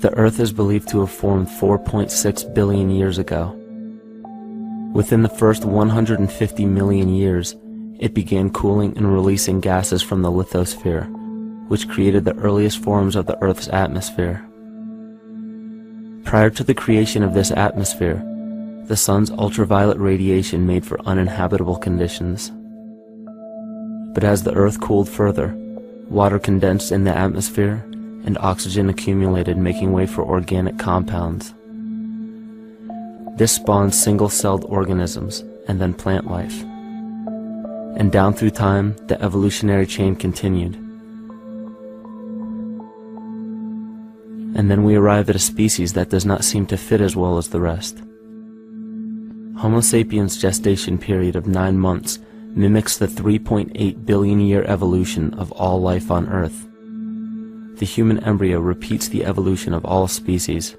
The Earth is believed to have formed 4.6 billion years ago. Within the first 150 million years, it began cooling and releasing gases from the lithosphere, which created the earliest forms of the Earth's atmosphere. Prior to the creation of this atmosphere, the sun's ultraviolet radiation made for uninhabitable conditions. But as the Earth cooled further, water condensed in the atmosphere and oxygen accumulated, making way for organic compounds. This spawned single-celled organisms and then plant life. And down through time, the evolutionary chain continued. And then we arrive at a species that does not seem to fit as well as the rest. Homo sapiens' gestation period of 9 months mimics the 3.8 billion year evolution of all life on Earth. The human embryo repeats the evolution of all species.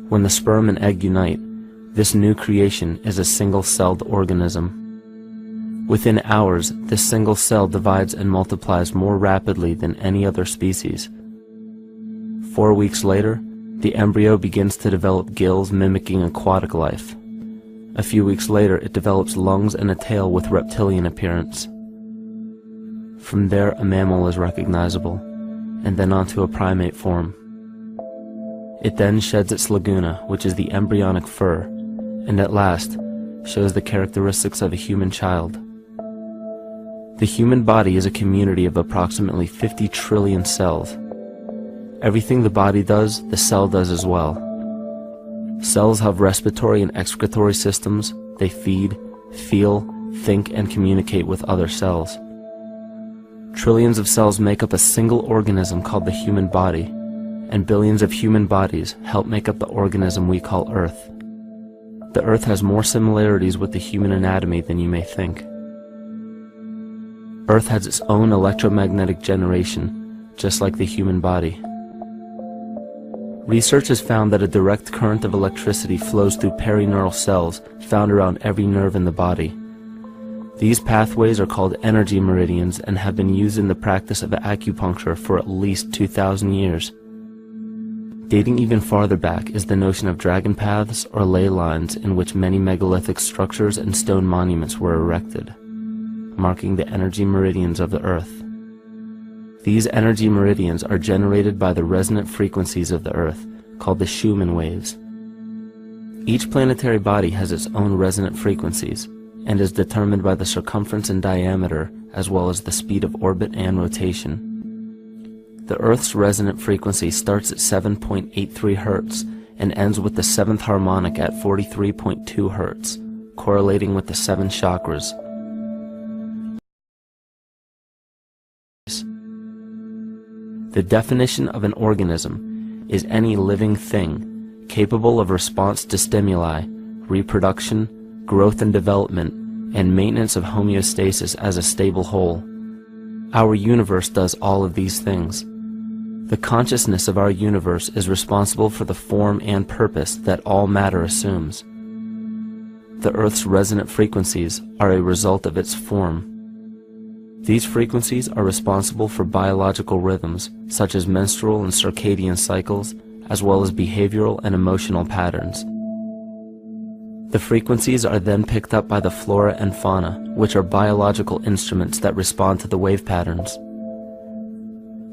When the sperm and egg unite, this new creation is a single-celled organism. Within hours, this single cell divides and multiplies more rapidly than any other species. 4 weeks later, the embryo begins to develop gills mimicking aquatic life. A few weeks later, it develops lungs and a tail with reptilian appearance. From there, a mammal is recognizable, and then onto a primate form. It then sheds its laguna, which is the embryonic fur, and at last shows the characteristics of a human child. The human body is a community of approximately 50 trillion cells. Everything the body does, the cell does as well. Cells have respiratory and excretory systems. They feed, feel, think, and communicate with other cells. Trillions of cells make up a single organism called the human body, and billions of human bodies help make up the organism we call Earth. The Earth has more similarities with the human anatomy than you may think. Earth has its own electromagnetic generation, just like the human body. Research has found that a direct current of electricity flows through perineural cells found around every nerve in the body. These pathways are called energy meridians and have been used in the practice of acupuncture for at least 2,000 years. Dating even farther back is the notion of dragon paths or ley lines, in which many megalithic structures and stone monuments were erected, marking the energy meridians of the Earth. These energy meridians are generated by the resonant frequencies of the Earth, called the Schumann waves. Each planetary body has its own resonant frequencies, and is determined by the circumference and diameter, as well as the speed of orbit and rotation. The Earth's resonant frequency starts at 7.83 Hz and ends with the 7th harmonic at 43.2 Hz, correlating with the 7 chakras. The definition of an organism is any living thing capable of response to stimuli, reproduction, growth and development, and maintenance of homeostasis as a stable whole. Our universe does all of these things. The consciousness of our universe is responsible for the form and purpose that all matter assumes. The Earth's resonant frequencies are a result of its form. These frequencies are responsible for biological rhythms, such as menstrual and circadian cycles, as well as behavioral and emotional patterns. The frequencies are then picked up by the flora and fauna, which are biological instruments that respond to the wave patterns.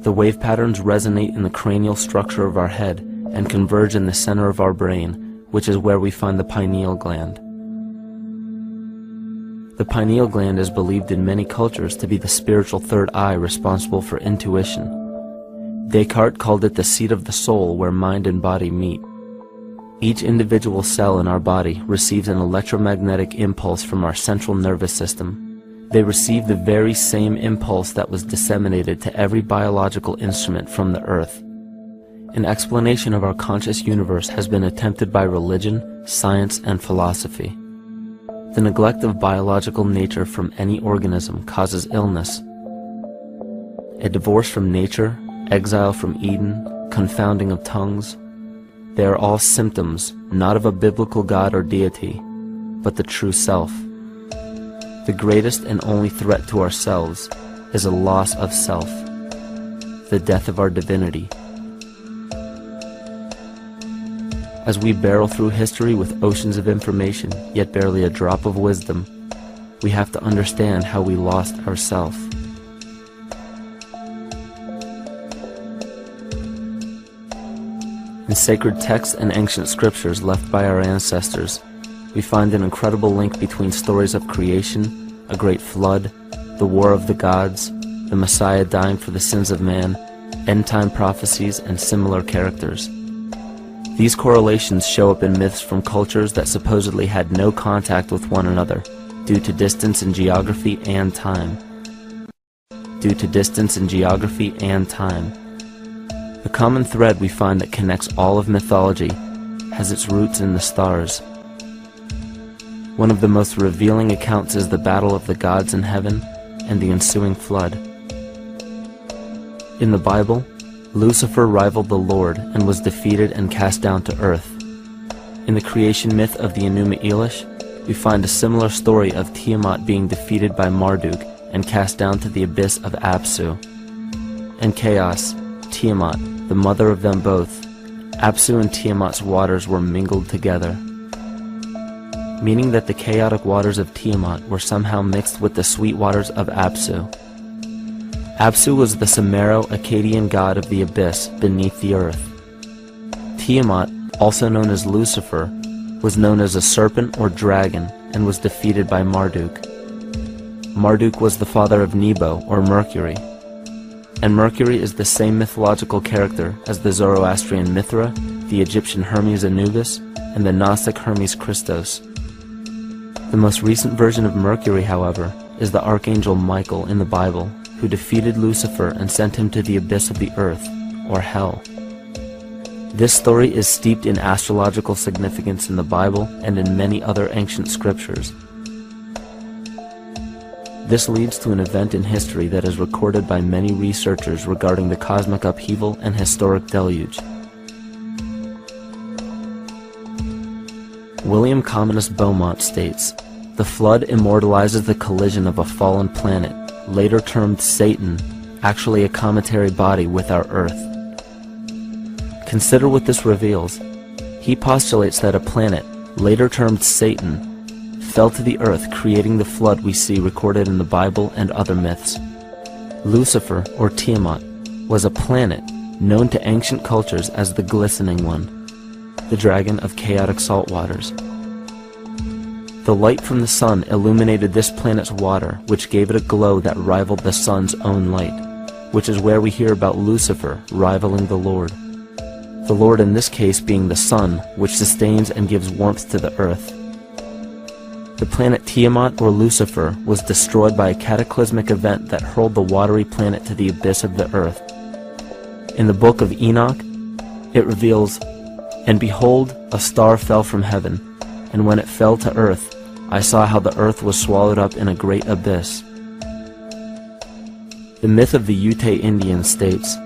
The wave patterns resonate in the cranial structure of our head and converge in the center of our brain, which is where we find the pineal gland. The pineal gland is believed in many cultures to be the spiritual third eye responsible for intuition. Descartes called it the seat of the soul where mind and body meet. Each individual cell in our body receives an electromagnetic impulse from our central nervous system. They receive the very same impulse that was disseminated to every biological instrument from the Earth. An explanation of our conscious universe has been attempted by religion, science, and philosophy. The neglect of biological nature from any organism causes illness. A divorce from nature, exile from Eden, confounding of tongues. They are all symptoms, not of a biblical God or deity, but the true self. The greatest and only threat to ourselves is a loss of self, the death of our divinity. As we barrel through history with oceans of information, yet barely a drop of wisdom, we have to understand how we lost ourselves. In sacred texts and ancient scriptures left by our ancestors, we find an incredible link between stories of creation, a great flood, the war of the gods, the Messiah dying for the sins of man, end-time prophecies, and similar characters. These correlations show up in myths from cultures that supposedly had no contact with one another due to distance in geography and time. The common thread we find that connects all of mythology has its roots in the stars. One of the most revealing accounts is the battle of the gods in heaven and the ensuing flood. In the Bible, Lucifer rivaled the Lord and was defeated and cast down to earth. In the creation myth of the Enuma Elish, we find a similar story of Tiamat being defeated by Marduk and cast down to the abyss of Apsu. In chaos, Tiamat, the mother of them both, Apsu and Tiamat's waters were mingled together, meaning that the chaotic waters of Tiamat were somehow mixed with the sweet waters of Apsu. Apsu was the Sumero-Akkadian god of the abyss beneath the earth. Tiamat, also known as Lucifer, was known as a serpent or dragon and was defeated by Marduk. Marduk was the father of Nebo or Mercury, and Mercury is the same mythological character as the Zoroastrian Mithra, the Egyptian Hermes Anubis, and the Gnostic Hermes Christos. The most recent version of Mercury, however, is the archangel Michael in the Bible, who defeated Lucifer and sent him to the abyss of the earth, or hell. This story is steeped in astrological significance in the Bible and in many other ancient scriptures. This leads to an event in history that is recorded by many researchers regarding the cosmic upheaval and historic deluge. William Commonus Beaumont states, "The flood immortalizes the collision of a fallen planet, later termed Satan, actually a cometary body with our Earth." Consider what this reveals. He postulates that a planet, later termed Satan, fell to the earth, creating the flood we see recorded in the Bible and other myths. Lucifer, or Tiamat, was a planet known to ancient cultures as the Glistening One, the dragon of chaotic salt waters. The light from the sun illuminated this planet's water, which gave it a glow that rivaled the sun's own light, which is where we hear about Lucifer rivaling the Lord. The Lord in this case being the sun, which sustains and gives warmth to the earth. The planet Tiamat, or Lucifer, was destroyed by a cataclysmic event that hurled the watery planet to the abyss of the earth. In the book of Enoch, it reveals, "And behold, a star fell from heaven, and when it fell to earth, I saw how the earth was swallowed up in a great abyss." The myth of the Ute Indians states,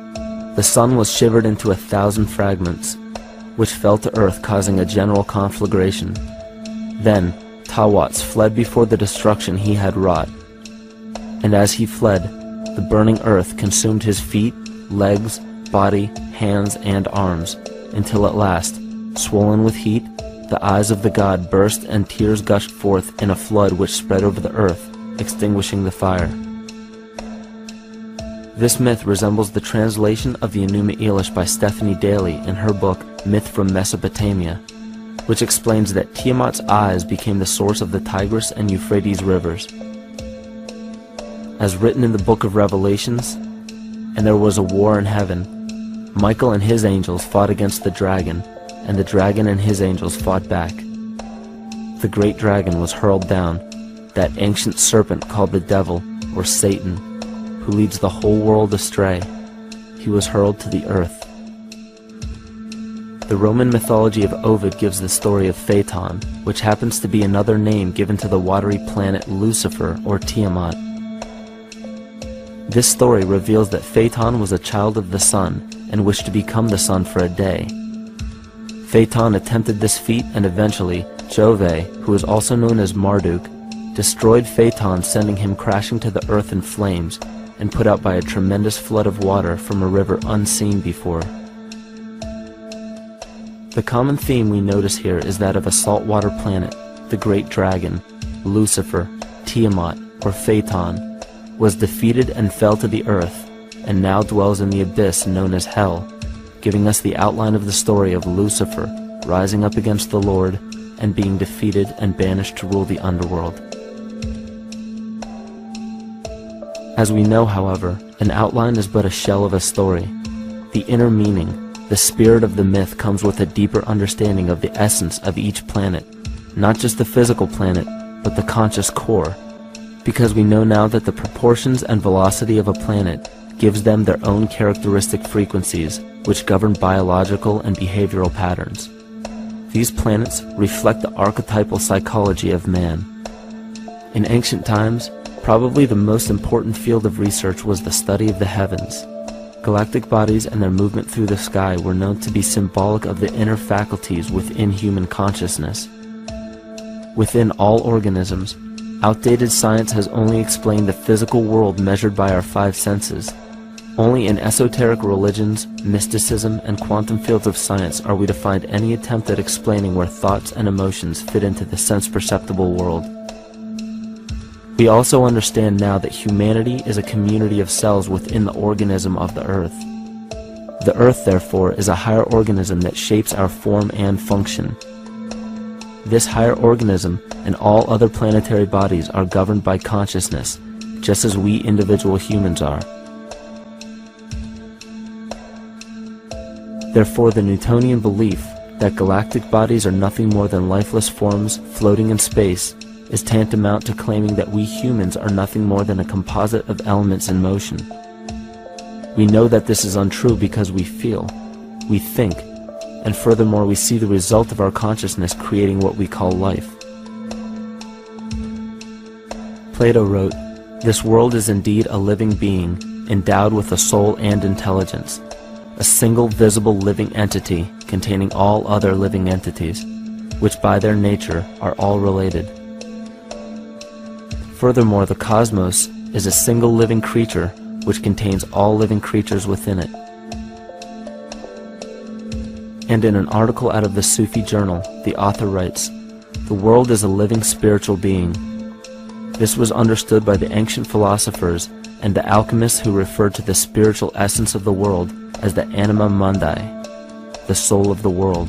"The sun was shivered into 1,000 fragments, which fell to earth, causing a general conflagration. Then Tawats fled before the destruction he had wrought, and as he fled, the burning earth consumed his feet, legs, body, hands, and arms, until at last, swollen with heat, the eyes of the god burst and tears gushed forth in a flood which spread over the earth, extinguishing the fire." This myth resembles the translation of the Enuma Elish by Stephanie Daly in her book Myth from Mesopotamia, which explains that Tiamat's eyes became the source of the Tigris and Euphrates rivers. As written in the book of Revelations, "And there was a war in heaven. Michael and his angels fought against the dragon, and the dragon and his angels fought back. The great dragon was hurled down, that ancient serpent called the devil, or Satan, who leads the whole world astray. He was hurled to the earth." The Roman mythology of Ovid gives the story of Phaeton, which happens to be another name given to the watery planet Lucifer, or Tiamat. This story reveals that Phaeton was a child of the sun and wished to become the sun for a day. Phaeton attempted this feat, and eventually Jove, who is also known as Marduk, destroyed Phaeton, sending him crashing to the earth in flames and put out by a tremendous flood of water from a river unseen before. The common theme we notice here is that of a saltwater planet. The great dragon, Lucifer, Tiamat, or Phaeton, was defeated and fell to the earth, and now dwells in the abyss known as Hell, giving us the outline of the story of Lucifer rising up against the Lord and being defeated and banished to rule the underworld. As we know, however, an outline is but a shell of a story. The inner meaning, the spirit of the myth, comes with a deeper understanding of the essence of each planet, not just the physical planet, but the conscious core, because we know now that the proportions and velocity of a planet gives them their own characteristic frequencies, which govern biological and behavioral patterns. These planets reflect the archetypal psychology of man. In ancient times, probably the most important field of research was the study of the heavens. Galactic bodies and their movement through the sky were known to be symbolic of the inner faculties within human consciousness. Within all organisms, outdated science has only explained the physical world measured by our five senses. Only in esoteric religions, mysticism, and quantum fields of science are we to find any attempt at explaining where thoughts and emotions fit into the sense-perceptible world. We also understand now that humanity is a community of cells within the organism of the Earth. The Earth, therefore, is a higher organism that shapes our form and function. This higher organism and all other planetary bodies are governed by consciousness, just as we individual humans are. Therefore, the Newtonian belief that galactic bodies are nothing more than lifeless forms floating in space is tantamount to claiming that we humans are nothing more than a composite of elements in motion. We know that this is untrue because we feel, we think, and furthermore we see the result of our consciousness creating what we call life. Plato wrote, "This world is indeed a living being, endowed with a soul and intelligence, a single visible living entity containing all other living entities, which by their nature are all related." Furthermore, the cosmos is a single living creature which contains all living creatures within it. And in an article out of the Sufi journal, the author writes, "The world is a living spiritual being." This was understood by the ancient philosophers and the alchemists who referred to the spiritual essence of the world as the anima mundi, the soul of the world.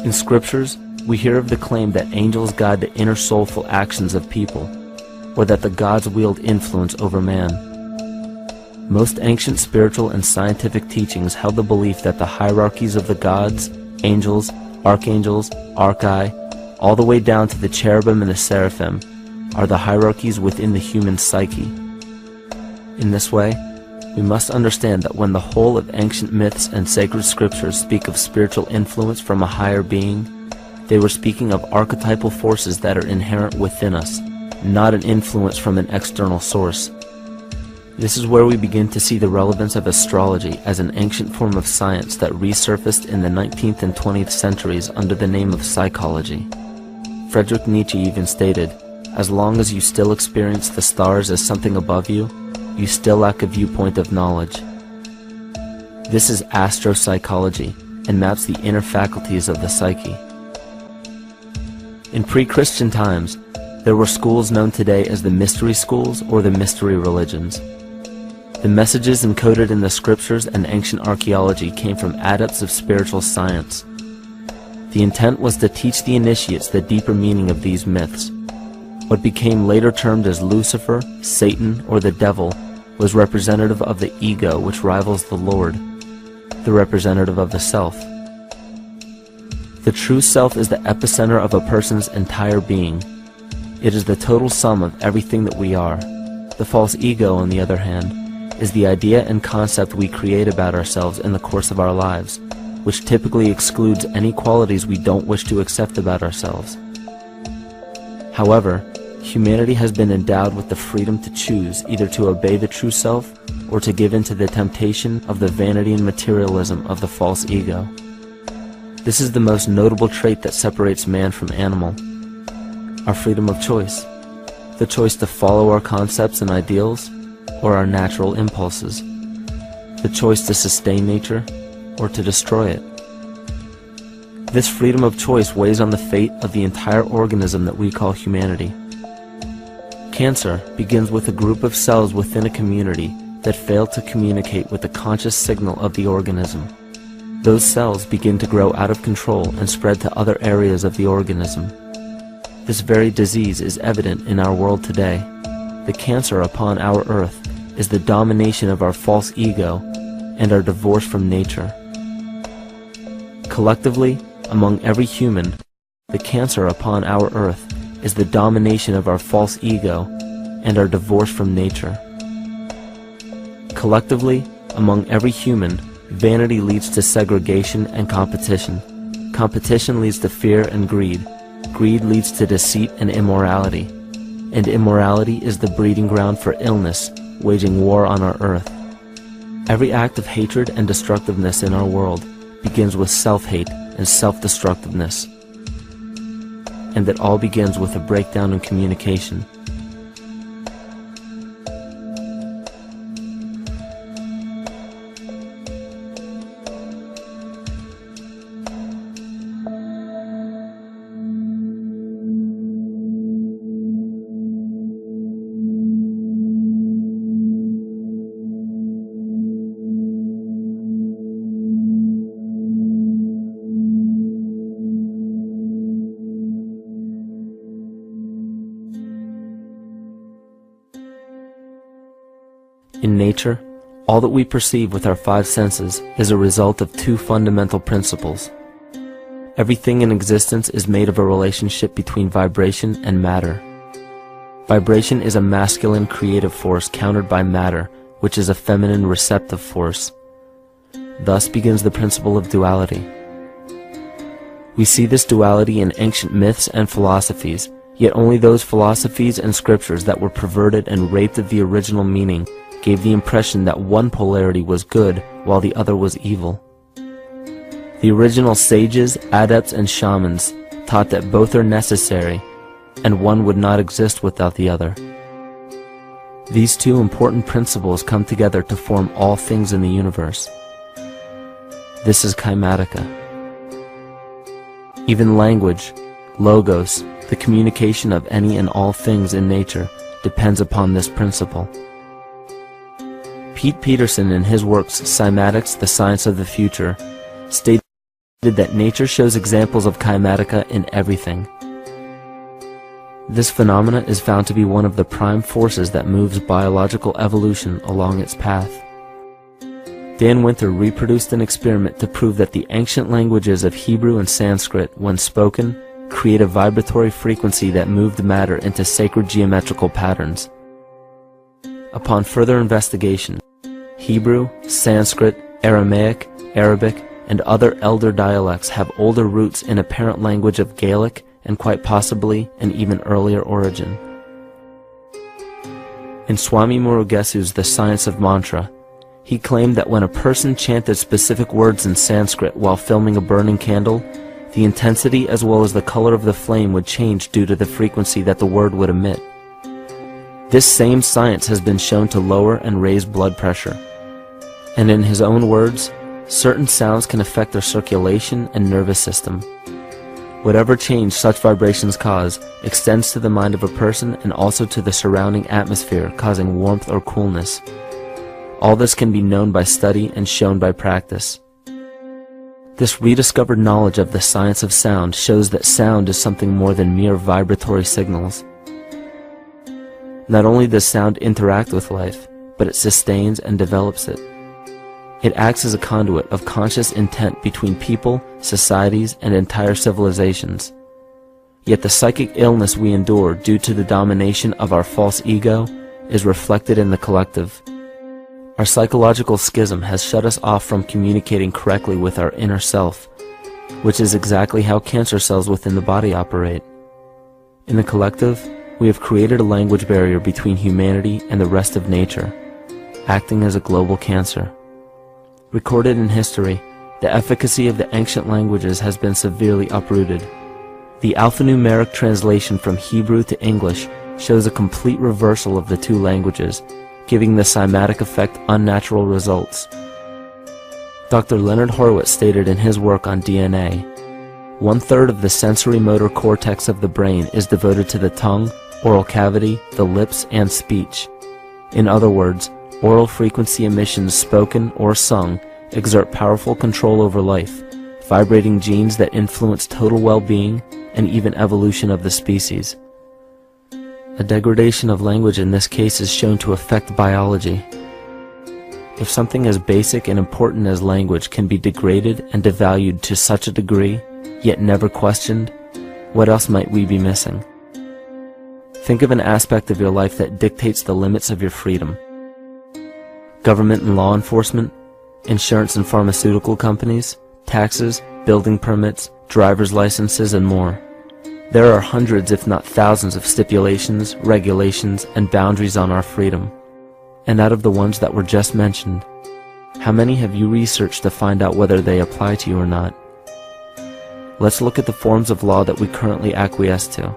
In scriptures, we hear of the claim that angels guide the inner soulful actions of people, or that the gods wield influence over man. Most ancient spiritual and scientific teachings held the belief that the hierarchies of the gods, angels, archangels, archai, all the way down to the cherubim and the seraphim, are the hierarchies within the human psyche. In this way, we must understand that when the whole of ancient myths and sacred scriptures speak of spiritual influence from a higher being, they were speaking of archetypal forces that are inherent within us, not an influence from an external source. This is where we begin to see the relevance of astrology as an ancient form of science that resurfaced in the 19th and 20th centuries under the name of psychology. Friedrich Nietzsche even stated, "As long as you still experience the stars as something above you, you still lack a viewpoint of knowledge." This is astropsychology and maps the inner faculties of the psyche. In pre-Christian times, there were schools known today as the mystery schools or the mystery religions. The messages encoded in the scriptures and ancient archaeology came from adepts of spiritual science. The intent was to teach the initiates the deeper meaning of these myths. What became later termed as Lucifer, Satan, or the devil was representative of the ego, which rivals the Lord, the representative of the self. The true self is the epicenter of a person's entire being. It is the total sum of everything that we are. The false ego, on the other hand, is the idea and concept we create about ourselves in the course of our lives, which typically excludes any qualities we don't wish to accept about ourselves. However, humanity has been endowed with the freedom to choose either to obey the true self or to give in to the temptation of the vanity and materialism of the false ego. This is the most notable trait that separates man from animal, our freedom of choice, the choice to follow our concepts and ideals or our natural impulses, the choice to sustain nature or to destroy it. This freedom of choice weighs on the fate of the entire organism that we call humanity. Cancer begins with a group of cells within a community that fail to communicate with the conscious signal of the organism. Those cells begin to grow out of control and spread to other areas of the organism. This very disease is evident in our world today. The cancer upon our earth is the domination of our false ego and our divorce from nature. Collectively, among every human, the cancer upon our earth is the domination of our false ego and our divorce from nature. Collectively, among every human, vanity leads to segregation and competition. Competition leads to fear and greed. Greed leads to deceit and immorality. And immorality is the breeding ground for illness, waging war on our earth. Every act of hatred and destructiveness in our world begins with self-hate and self-destructiveness. And that all begins with a breakdown in communication. In nature, all that we perceive with our five senses is a result of two fundamental principles. Everything in existence is made of a relationship between vibration and matter. Vibration is a masculine creative force countered by matter, which is a feminine receptive force. Thus begins the principle of duality. We see this duality in ancient myths and philosophies, yet only those philosophies and scriptures that were perverted and raped of the original meaning gave the impression that one polarity was good while the other was evil. The original sages, adepts, and shamans taught that both are necessary, and one would not exist without the other. These two important principles come together to form all things in the universe. This is Kymatica. Even language, logos, the communication of any and all things in nature, depends upon this principle. Pete Peterson, in his works Cymatics, The Science of the Future, stated that nature shows examples of Kymatica in everything. This phenomena is found to be one of the prime forces that moves biological evolution along its path. Dan Winter reproduced an experiment to prove that the ancient languages of Hebrew and Sanskrit, when spoken, create a vibratory frequency that moved matter into sacred geometrical patterns. Upon further investigation, Hebrew, Sanskrit, Aramaic, Arabic, and other elder dialects have older roots in a parent language of Gaelic and quite possibly an even earlier origin. In Swami Murugesu's The Science of Mantra, he claimed that when a person chanted specific words in Sanskrit while filming a burning candle, the intensity as well as the color of the flame would change due to the frequency that the word would emit. This same science has been shown to lower and raise blood pressure. And in his own words, certain sounds can affect their circulation and nervous system. Whatever change such vibrations cause extends to the mind of a person and also to the surrounding atmosphere, causing warmth or coolness. All this can be known by study and shown by practice. This rediscovered knowledge of the science of sound shows that sound is something more than mere vibratory signals. Not only does sound interact with life, but it sustains and develops it. It acts as a conduit of conscious intent between people, societies, and entire civilizations. Yet the psychic illness we endure due to the domination of our false ego is reflected in the collective. Our psychological schism has shut us off from communicating correctly with our inner self, which is exactly how cancer cells within the body operate. In the collective, we have created a language barrier between humanity and the rest of nature, acting as a global cancer. Recorded in history, the efficacy of the ancient languages has been severely uprooted. The alphanumeric translation from Hebrew to English shows a complete reversal of the two languages, giving the cymatic effect unnatural results. Dr. Leonard Horowitz stated in his work on DNA, 1/3 of the sensory motor cortex of the brain is devoted to the tongue, oral cavity, the lips, and speech. In other words, oral frequency emissions spoken or sung exert powerful control over life, vibrating genes that influence total well-being and even evolution of the species. A degradation of language in this case is shown to affect biology. If something as basic and important as language can be degraded and devalued to such a degree, yet never questioned, what else might we be missing? Think of an aspect of your life that dictates the limits of your freedom. Government and law enforcement, insurance and pharmaceutical companies, taxes, building permits, driver's licenses, and more. There are hundreds if not thousands of stipulations, regulations, and boundaries on our freedom. And out of the ones that were just mentioned, how many have you researched to find out whether they apply to you or not? Let's look at the forms of law that we currently acquiesce to.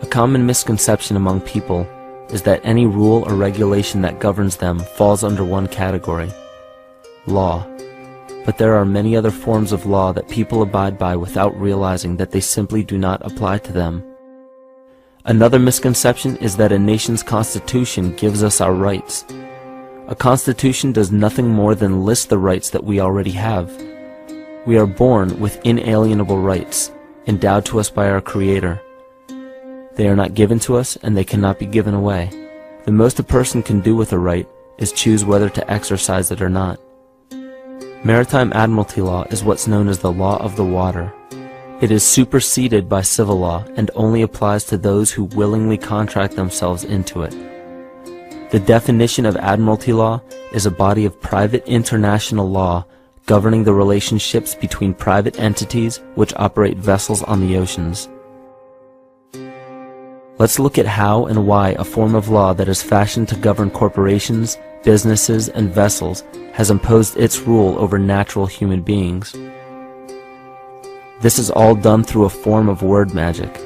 A common misconception among people is that any rule or regulation that governs them falls under one category: law. But there are many other forms of law that people abide by without realizing that they simply do not apply to them. Another misconception is that a nation's constitution gives us our rights. A constitution does nothing more than list the rights that we already have. We are born with inalienable rights, endowed to us by our Creator. They are not given to us, and they cannot be given away. The most a person can do with a right is choose whether to exercise it or not. Maritime admiralty law is what's known as the law of the water. It is superseded by civil law and only applies to those who willingly contract themselves into it. The definition of admiralty law is a body of private international law governing the relationships between private entities which operate vessels on the oceans. Let's look at how and why a form of law that is fashioned to govern corporations, businesses, and vessels has imposed its rule over natural human beings. This is all done through a form of word magic.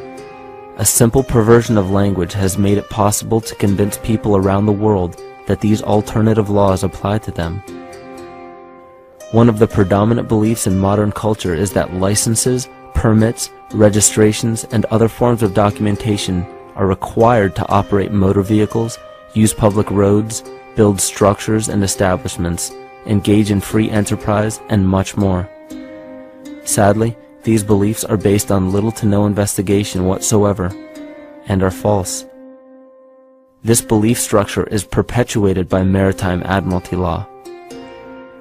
A simple perversion of language has made it possible to convince people around the world that these alternative laws apply to them. One of the predominant beliefs in modern culture is that licenses, permits, registrations, and other forms of documentation are required to operate motor vehicles, use public roads, build structures and establishments, engage in free enterprise, and much more. Sadly, these beliefs are based on little to no investigation whatsoever, and are false. This belief structure is perpetuated by maritime admiralty law.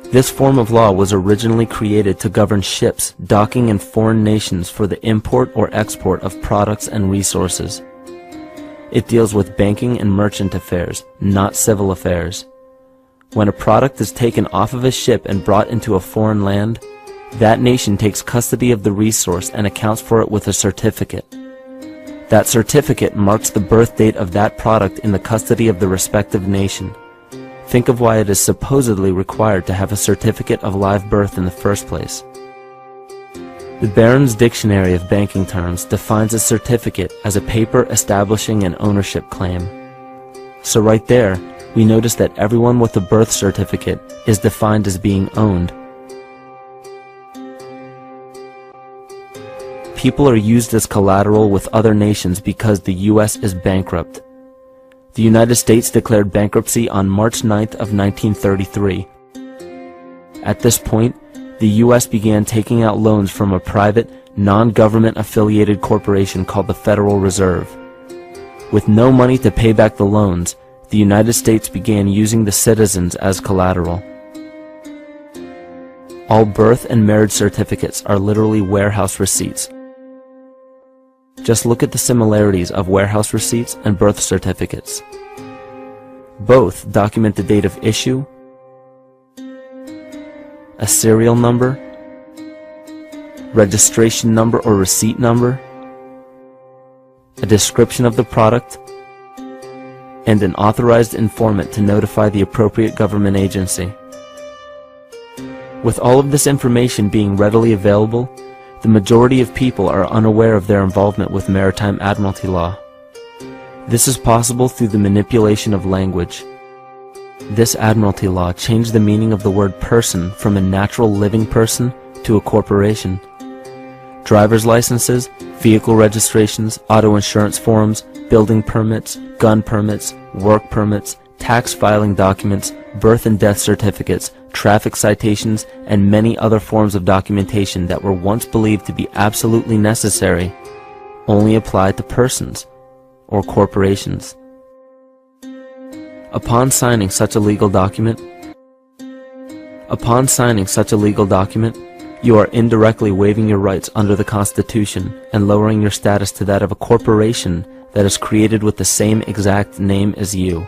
This form of law was originally created to govern ships docking in foreign nations for the import or export of products and resources. It deals with banking and merchant affairs, not civil affairs. When a product is taken off of a ship and brought into a foreign land, that nation takes custody of the resource and accounts for it with a certificate. That certificate marks the birth date of that product in the custody of the respective nation. Think of why it is supposedly required to have a certificate of live birth in the first place. The Barron's Dictionary of Banking Terms defines a certificate as a paper establishing an ownership claim. So right there, we notice that everyone with a birth certificate is defined as being owned. People are used as collateral with other nations because the U.S. is bankrupt. The United States declared bankruptcy on March 9th of 1933. At this point, the U.S. began taking out loans from a private, non-government affiliated corporation called the Federal Reserve. With no money to pay back the loans, the United States began using the citizens as collateral. All birth and marriage certificates are literally warehouse receipts. Just look at the similarities of warehouse receipts and birth certificates. Both document the date of issue, a serial number, registration number or receipt number, a description of the product, and an authorized informant to notify the appropriate government agency. With all of this information being readily available, the majority of people are unaware of their involvement with maritime admiralty law. This is possible through the manipulation of language. This Admiralty law changed the meaning of the word person from a natural living person to a corporation. Driver's licenses, vehicle registrations, auto insurance forms, building permits, gun permits, work permits, tax filing documents, birth and death certificates, traffic citations, and many other forms of documentation that were once believed to be absolutely necessary only applied to persons or corporations. Upon signing such a legal document, you are indirectly waiving your rights under the Constitution and lowering your status to that of a corporation that is created with the same exact name as you.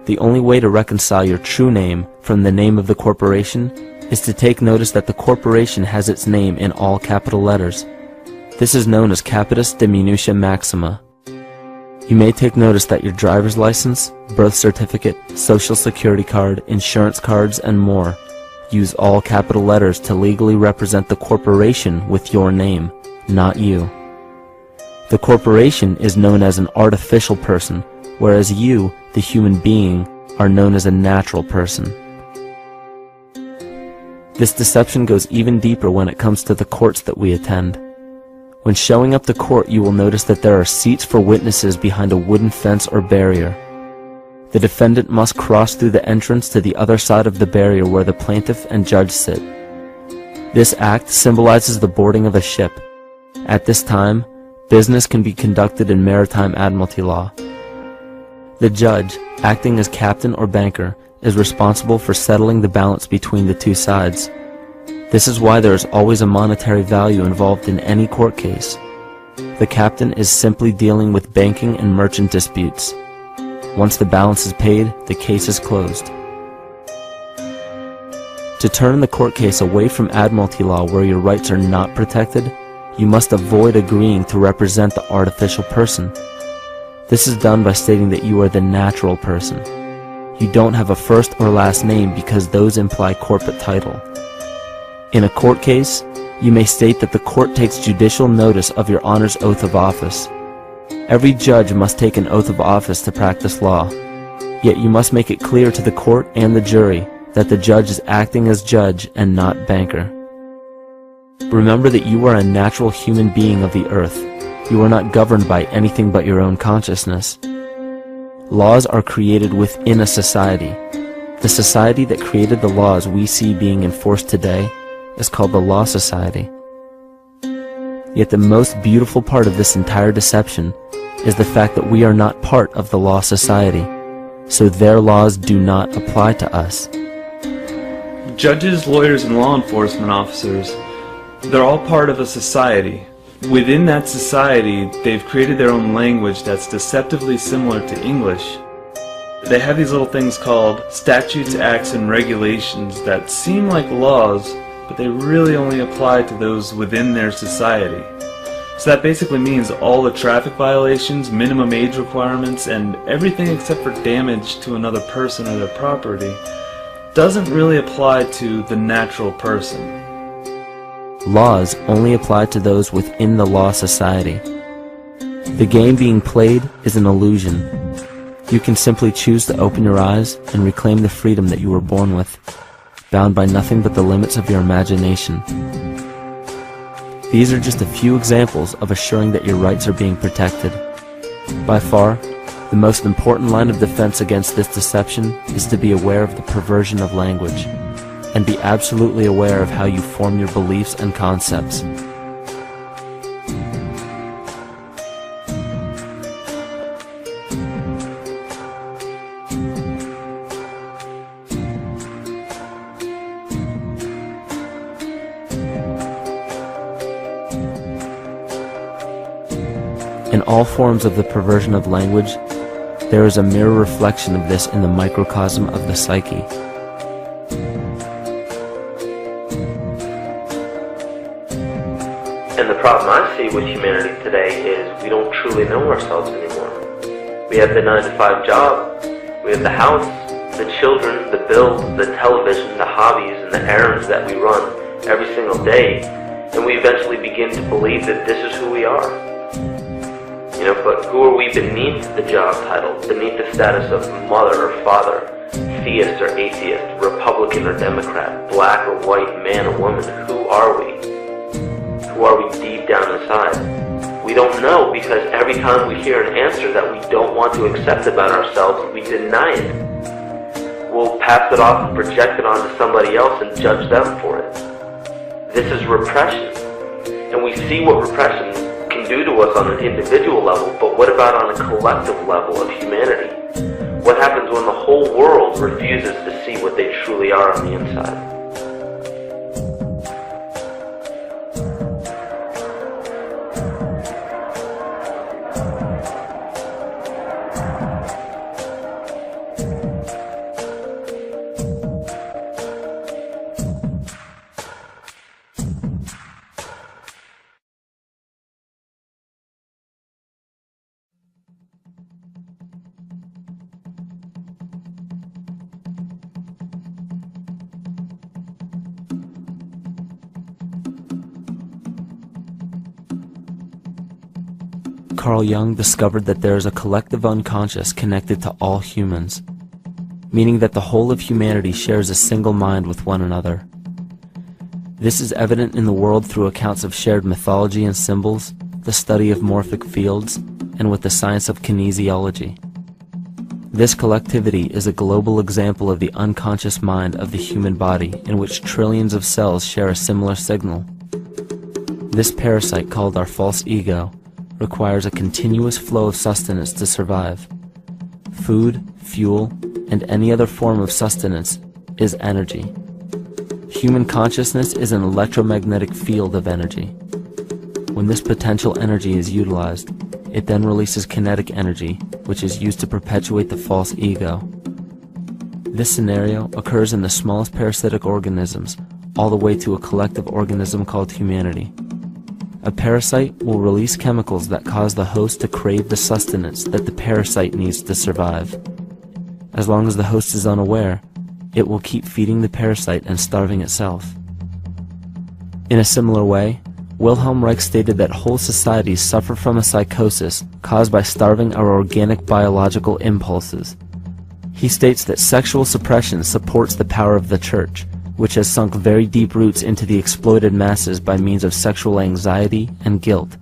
The only way to reconcile your true name from the name of the corporation is to take notice that the corporation has its name in all capital letters. This is known as capitis diminutia maxima. You may take notice that your driver's license, birth certificate, social security card, insurance cards, and more use all capital letters to legally represent the corporation with your name, not you. The corporation is known as an artificial person, whereas you, the human being, are known as a natural person. This deception goes even deeper when it comes to the courts that we attend. When showing up to court, you will notice that there are seats for witnesses behind a wooden fence or barrier. The defendant must cross through the entrance to the other side of the barrier where the plaintiff and judge sit. This act symbolizes the boarding of a ship. At this time, business can be conducted in maritime admiralty law. The judge, acting as captain or banker, is responsible for settling the balance between the two sides. This is why there is always a monetary value involved in any court case. The captain is simply dealing with banking and merchant disputes. Once the balance is paid, the case is closed. To turn the court case away from admiralty law where your rights are not protected, you must avoid agreeing to represent the artificial person. This is done by stating that you are the natural person. You don't have a first or last name because those imply corporate title. In a court case, you may state that the court takes judicial notice of your honor's oath of office. Every judge must take an oath of office to practice law, yet you must make it clear to the court and the jury that the judge is acting as judge and not banker. Remember that you are a natural human being of the earth. You are not governed by anything but your own consciousness. Laws are created within a society. The society that created the laws we see being enforced today is called the Law Society. Yet the most beautiful part of this entire deception is the fact that we are not part of the Law Society, so their laws do not apply to us. Judges, lawyers, and law enforcement officers, they're all part of a society. Within that society, they've created their own language that's deceptively similar to English. They have these little things called statutes, acts, and regulations that seem like laws, but they really only apply to those within their society. So that basically means all the traffic violations, minimum age requirements, and everything except for damage to another person or their property doesn't really apply to the natural person. Laws only apply to those within the Law Society. The game being played is an illusion. You can simply choose to open your eyes and reclaim the freedom that you were born with, bound by nothing but the limits of your imagination. These are just a few examples of assuring that your rights are being protected. By far, the most important line of defense against this deception is to be aware of the perversion of language, and be absolutely aware of how you form your beliefs and concepts. In all forms of the perversion of language, there is a mirror reflection of this in the microcosm of the psyche. And the problem I see with humanity today is we don't truly know ourselves anymore. We have the 9-to-5 job, we have the house, the children, the bills, the television, the hobbies, and the errands that we run every single day, and we eventually begin to believe that this is who we are. But who are we beneath the job title, beneath the status of mother or father, theist or atheist, Republican or Democrat, black or white, man or woman? Who are we? Who are we deep down inside? We don't know, because every time we hear an answer that we don't want to accept about ourselves, we deny it. We'll pass it off and project it onto somebody else and judge them for it. This is repression. And we see what repression can do to us on an individual level, but what about on a collective level of humanity? What happens when the whole world refuses to see what they truly are on the inside? Carl Jung discovered that there is a collective unconscious connected to all humans, meaning that the whole of humanity shares a single mind with one another. This is evident in the world through accounts of shared mythology and symbols, the study of morphic fields, and with the science of kinesiology. This collectivity is a global example of the unconscious mind of the human body, in which trillions of cells share a similar signal. This parasite, called our false ego, requires a continuous flow of sustenance to survive. Food, fuel, and any other form of sustenance is energy. Human consciousness is an electromagnetic field of energy. When this potential energy is utilized, it then releases kinetic energy, which is used to perpetuate the false ego. This scenario occurs in the smallest parasitic organisms, all the way to a collective organism called humanity. A parasite will release chemicals that cause the host to crave the sustenance that the parasite needs to survive. As long as the host is unaware, it will keep feeding the parasite and starving itself. In a similar way, Wilhelm Reich stated that whole societies suffer from a psychosis caused by starving our organic biological impulses. He states that sexual suppression supports the power of the church, which has sunk very deep roots into the exploited masses by means of sexual anxiety and guilt.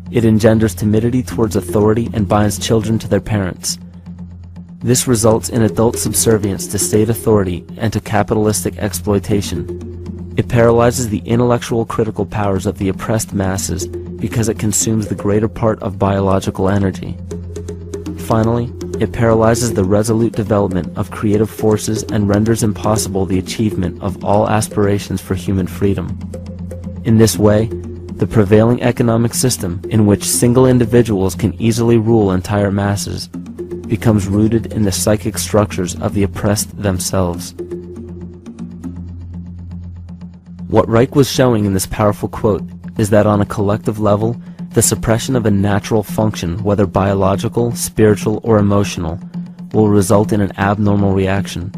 It engenders timidity towards authority and binds children to their parents. This results in adult subservience to state authority and to capitalistic exploitation. It paralyzes the intellectual critical powers of the oppressed masses because it consumes the greater part of biological energy. Finally, it paralyzes the resolute development of creative forces and renders impossible the achievement of all aspirations for human freedom. In this way, the prevailing economic system, in which single individuals can easily rule entire masses, becomes rooted in the psychic structures of the oppressed themselves. What Reich was showing in this powerful quote is that on a collective level, the suppression of a natural function, whether biological, spiritual, or emotional, will result in an abnormal reaction,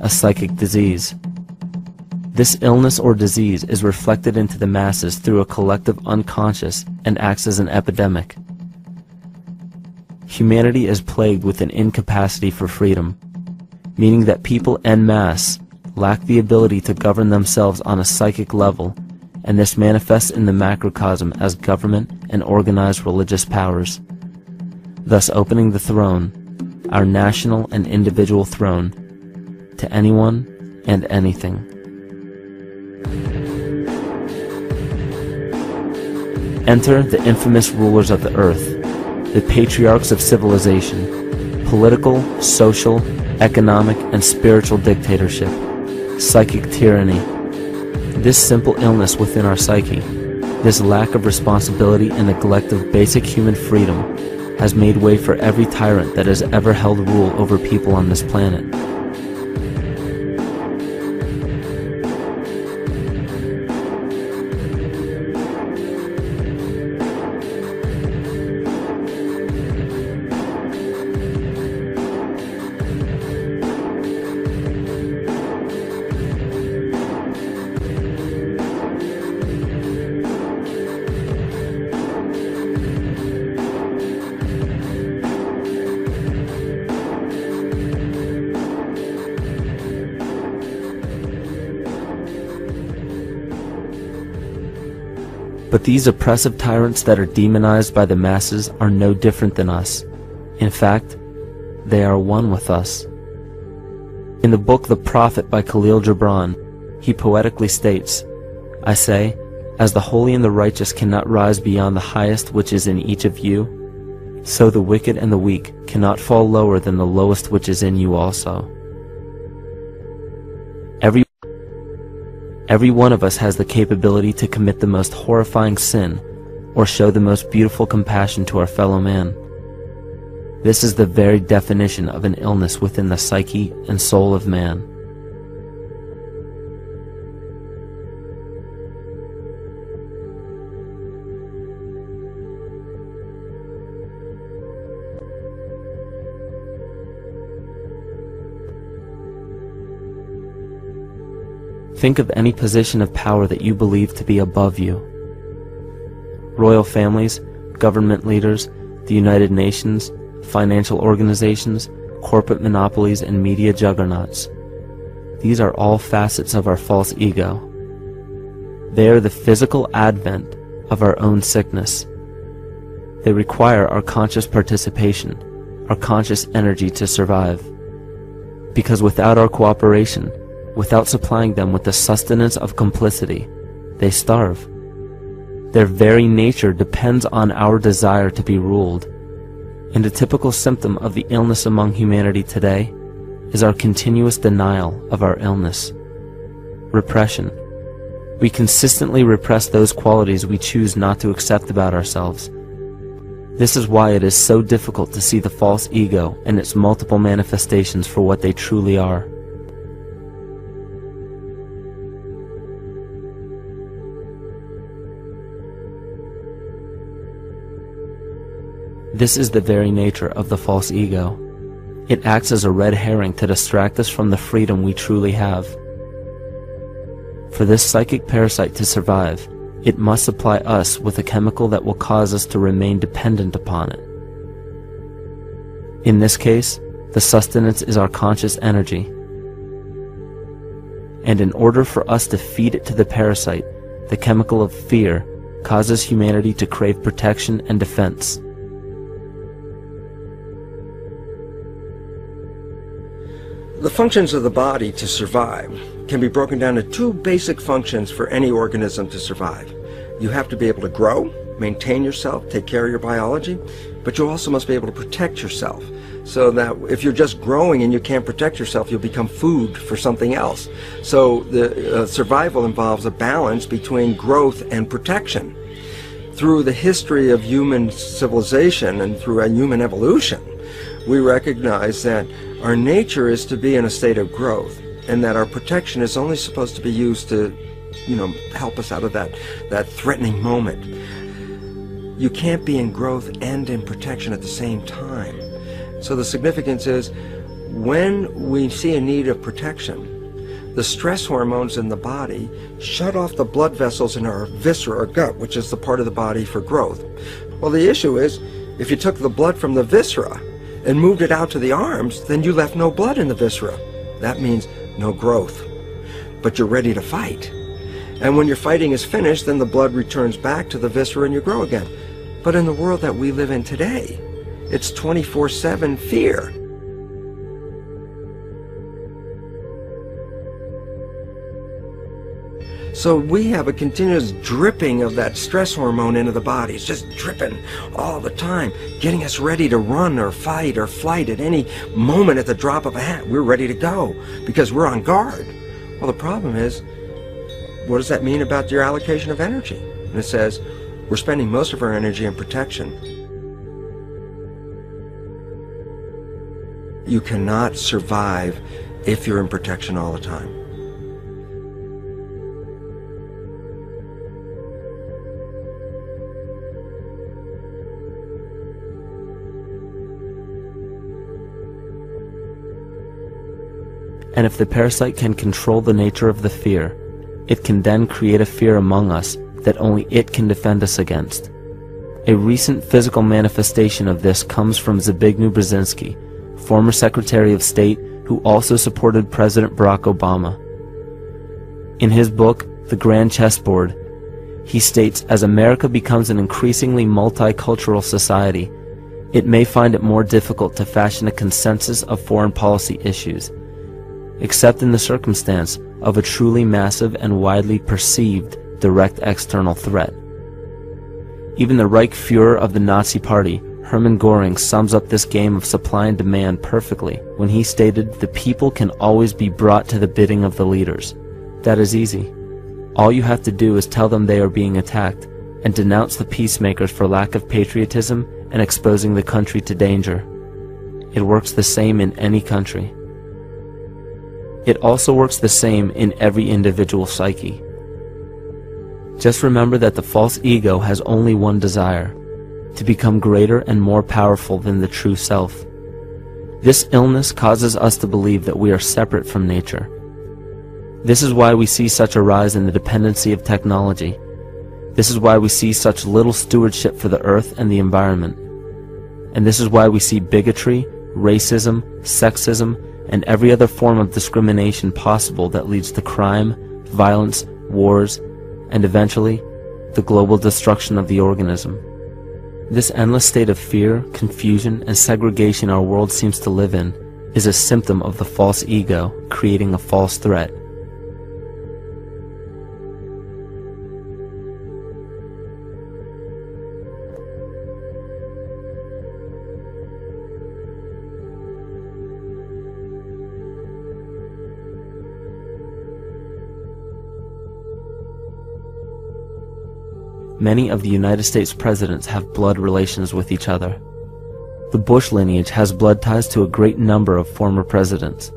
a psychic disease. This illness or disease is reflected into the masses through a collective unconscious and acts as an epidemic. Humanity is plagued with an incapacity for freedom, meaning that people en masse lack the ability to govern themselves on a psychic level, and this manifests in the macrocosm as government and organized religious powers, thus opening the throne, our national and individual throne, to anyone and anything. Enter the infamous rulers of the earth, the patriarchs of civilization, political, social, economic, and spiritual dictatorship, psychic tyranny. This simple illness within our psyche, this lack of responsibility and neglect of basic human freedom, has made way for every tyrant that has ever held rule over people on this planet. But these oppressive tyrants that are demonized by the masses are no different than us. In fact, they are one with us. In the book The Prophet by Khalil Gibran, he poetically states, "I say, as the holy and the righteous cannot rise beyond the highest which is in each of you, so the wicked and the weak cannot fall lower than the lowest which is in you also." Every one of us has the capability to commit the most horrifying sin or show the most beautiful compassion to our fellow man. This is the very definition of an illness within the psyche and soul of man. Think of any position of power that you believe to be above you. Royal families, government leaders, the United Nations, financial organizations, corporate monopolies, and media juggernauts. These are all facets of our false ego. They are the physical advent of our own sickness. They require our conscious participation, our conscious energy to survive. Because without our cooperation, without supplying them with the sustenance of complicity, they starve. Their very nature depends on our desire to be ruled. And a typical symptom of the illness among humanity today is our continuous denial of our illness. Repression. We consistently repress those qualities we choose not to accept about ourselves. This is why it is so difficult to see the false ego and its multiple manifestations for what they truly are. This is the very nature of the false ego. It acts as a red herring to distract us from the freedom we truly have. For this psychic parasite to survive, it must supply us with a chemical that will cause us to remain dependent upon it. In this case, the sustenance is our conscious energy. And in order for us to feed it to the parasite, the chemical of fear causes humanity to crave protection and defense. The functions of the body to survive can be broken down to two basic functions for any organism to survive. You have to be able to grow, maintain yourself, take care of your biology, but you also must be able to protect yourself, so that if you're just growing and you can't protect yourself, you'll become food for something else. So the survival involves a balance between growth and protection. Through the history of human civilization and through human evolution, we recognize that our nature is to be in a state of growth, and that our protection is only supposed to be used to, help us out of that threatening moment. You can't be in growth and in protection at the same time. So the significance is, when we see a need of protection, the stress hormones in the body shut off the blood vessels in our viscera or gut, which is the part of the body for growth. Well, the issue is, if you took the blood from the viscera and moved it out to the arms, then you left no blood in the viscera. That means no growth. But you're ready to fight. And when your fighting is finished, then the blood returns back to the viscera and you grow again. But in the world that we live in today, it's 24/7 fear. So we have a continuous dripping of that stress hormone into the body. It's just dripping all the time, getting us ready to run or fight or flight at any moment at the drop of a hat. We're ready to go because we're on guard. Well, the problem is, what does that mean about your allocation of energy? And it says, we're spending most of our energy in protection. You cannot survive if you're in protection all the time. And if the parasite can control the nature of the fear, it can then create a fear among us that only it can defend us against. A recent physical manifestation of this comes from Zbigniew Brzezinski, former Secretary of State who also supported President Barack Obama. In his book, The Grand Chessboard, He states, as America becomes an increasingly multicultural society, it may find it more difficult to fashion a consensus of foreign policy issues, except in the circumstance of a truly massive and widely perceived direct external threat. Even the Reichsfuhrer of the Nazi Party, Hermann Göring, sums up this game of supply and demand perfectly when he stated, "The people can always be brought to the bidding of the leaders." That is easy. All you have to do is tell them they are being attacked and denounce the peacemakers for lack of patriotism and exposing the country to danger. It works the same in any country. It also works the same in every individual psyche. Just remember that the false ego has only one desire: to become greater and more powerful than the true self. This illness causes us to believe that we are separate from nature. This is why we see such a rise in the dependency of technology. This is why we see such little stewardship for the earth and the environment. And this is why we see bigotry, racism, sexism, and every other form of discrimination possible that leads to crime, violence, wars, and eventually, the global destruction of the organism. This endless state of fear, confusion, and segregation our world seems to live in is a symptom of the false ego creating a false threat. Many of the United States presidents have blood relations with each other. The Bush lineage has blood ties to a great number of former presidents.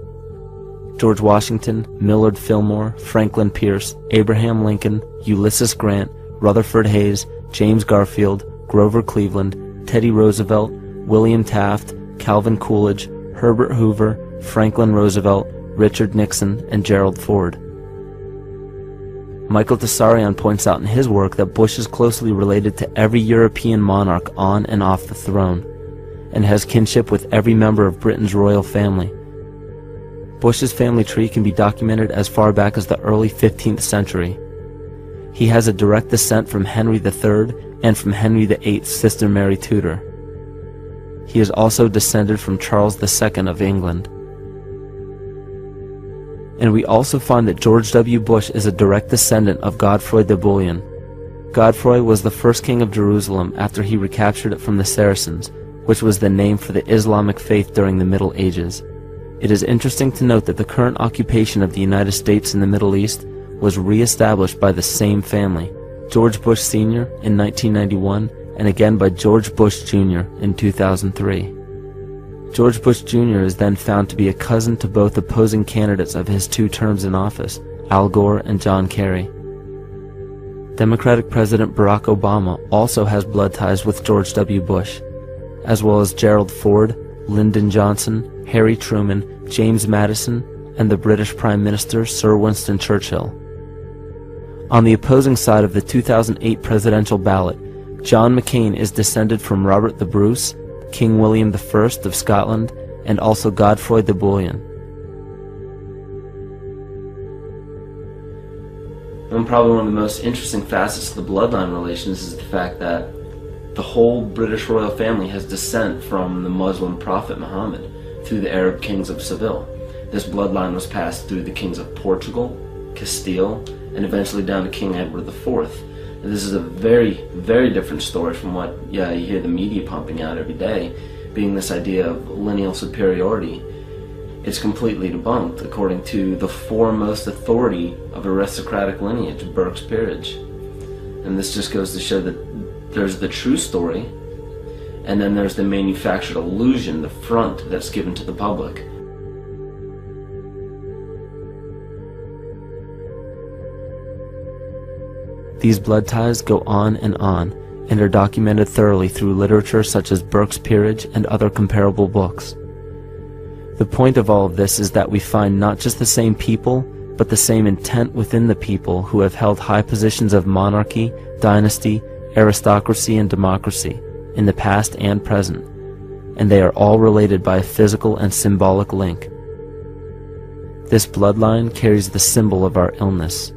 George Washington, Millard Fillmore, Franklin Pierce, Abraham Lincoln, Ulysses Grant, Rutherford Hayes, James Garfield, Grover Cleveland, Teddy Roosevelt, William Taft, Calvin Coolidge, Herbert Hoover, Franklin Roosevelt, Richard Nixon, and Gerald Ford. Michael Tessarion points out in his work that Bush is closely related to every European monarch on and off the throne, and has kinship with every member of Britain's royal family. Bush's family tree can be documented as far back as the early 15th century. He has a direct descent from Henry III and from Henry VIII's sister Mary Tudor. He is also descended from Charles II of England. And we also find that George W. Bush is a direct descendant of Godfrey de Bouillon. Godfrey was the first king of Jerusalem after he recaptured it from the Saracens, which was the name for the Islamic faith during the Middle Ages. It is interesting to note that the current occupation of the United States in the Middle East was re-established by the same family, George Bush Sr. in 1991, and again by George Bush Jr. in 2003. George Bush Jr. is then found to be a cousin to both opposing candidates of his 2 terms in office, Al Gore and John Kerry. Democratic President Barack Obama also has blood ties with George W. Bush, as well as Gerald Ford, Lyndon Johnson, Harry Truman, James Madison, and the British Prime Minister Sir Winston Churchill. On the opposing side of the 2008 presidential ballot, John McCain is descended from Robert the Bruce, King William I of Scotland, and also Godfrey de Bouillon. And probably one of the most interesting facets of the bloodline relations is the fact that the whole British royal family has descent from the Muslim prophet Muhammad through the Arab kings of Seville. This bloodline was passed through the kings of Portugal, Castile, and eventually down to King Edward IV. And this is a very, very different story from what you hear the media pumping out every day, being this idea of lineal superiority. It's completely debunked according to the foremost authority of aristocratic lineage, Burke's peerage. And this just goes to show that there's the true story, and then there's the manufactured illusion, the front that's given to the public. These blood ties go on and are documented thoroughly through literature such as Burke's Peerage and other comparable books. The point of all of this is that we find not just the same people, but the same intent within the people who have held high positions of monarchy, dynasty, aristocracy, and democracy in the past and present, and they are all related by a physical and symbolic link. This bloodline carries the symbol of our illness.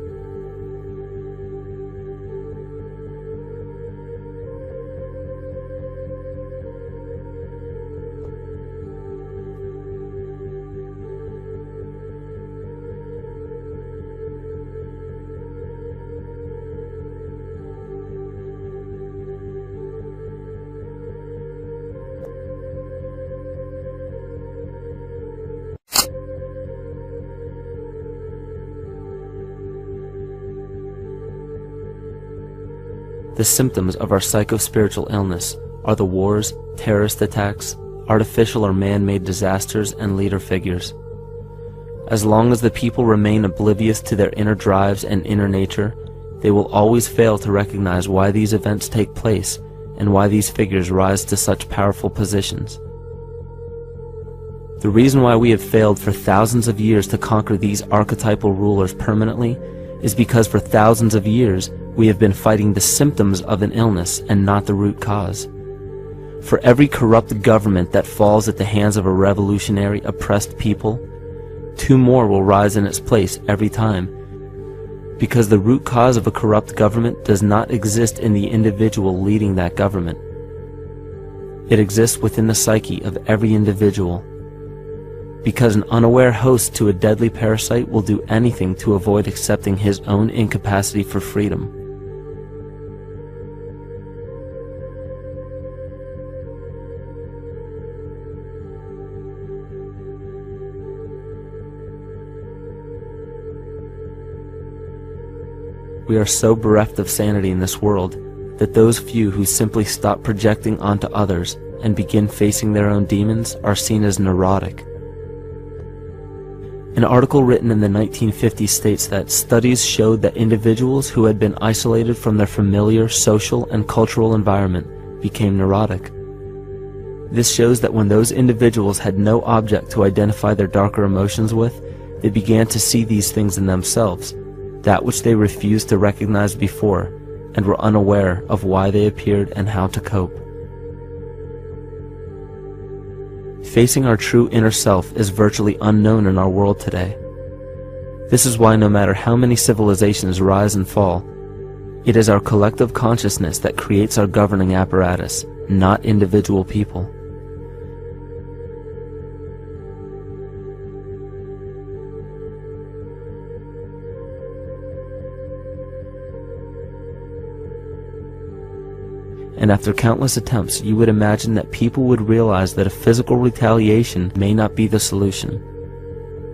The symptoms of our psycho-spiritual illness are the wars, terrorist attacks, artificial or man-made disasters, and leader figures. As long as the people remain oblivious to their inner drives and inner nature, they will always fail to recognize why these events take place and why these figures rise to such powerful positions. The reason why we have failed for thousands of years to conquer these archetypal rulers permanently is because for thousands of years we have been fighting the symptoms of an illness and not the root cause. For every corrupt government that falls at the hands of a revolutionary, oppressed people, 2 more will rise in its place every time. Because the root cause of a corrupt government does not exist in the individual leading that government. It exists within the psyche of every individual. Because an unaware host to a deadly parasite will do anything to avoid accepting his own incapacity for freedom. We are so bereft of sanity in this world that those few who simply stop projecting onto others and begin facing their own demons are seen as neurotic. An article written in the 1950s states that studies showed that individuals who had been isolated from their familiar social and cultural environment became neurotic. This shows that when those individuals had no object to identify their darker emotions with, they began to see these things in themselves, that which they refused to recognize before, and were unaware of why they appeared and how to cope. Facing our true inner self is virtually unknown in our world today. This is why no matter how many civilizations rise and fall, it is our collective consciousness that creates our governing apparatus, not individual people. And after countless attempts, you would imagine that people would realize that a physical retaliation may not be the solution.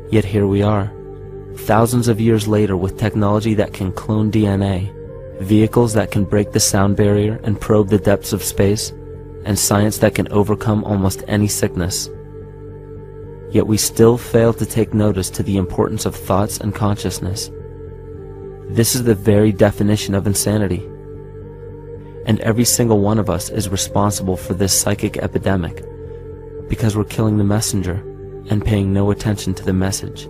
Yet here we are, thousands of years later, with technology that can clone DNA, vehicles that can break the sound barrier and probe the depths of space, and science that can overcome almost any sickness. Yet we still fail to take notice to the importance of thoughts and consciousness. This is the very definition of insanity. And every single one of us is responsible for this psychic epidemic, because we're killing the messenger and paying no attention to the message.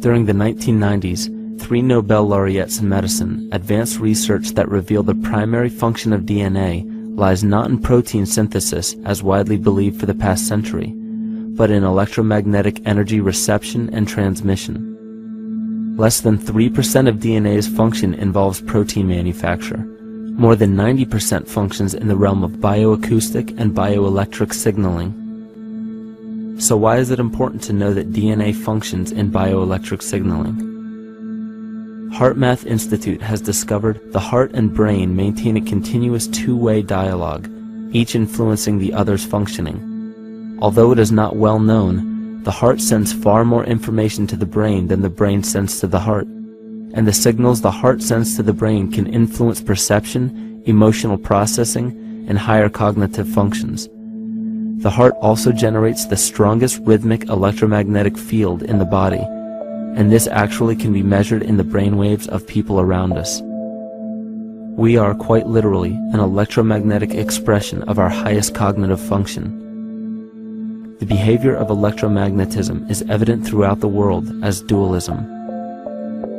During the 1990s, 3 Nobel laureates in medicine advanced research that revealed the primary function of DNA lies not in protein synthesis as widely believed for the past century, but in electromagnetic energy reception and transmission. Less than 3% of DNA's function involves protein manufacture. More than 90% functions in the realm of bioacoustic and bioelectric signaling. So why is it important to know that DNA functions in bioelectric signaling? HeartMath Institute has discovered the heart and brain maintain a continuous 2-way dialogue, each influencing the other's functioning. Although it is not well known, the heart sends far more information to the brain than the brain sends to the heart, and the signals the heart sends to the brain can influence perception, emotional processing, and higher cognitive functions. The heart also generates the strongest rhythmic electromagnetic field in the body, and this actually can be measured in the brainwaves of people around us. We are quite literally an electromagnetic expression of our highest cognitive function. The behavior of electromagnetism is evident throughout the world as dualism.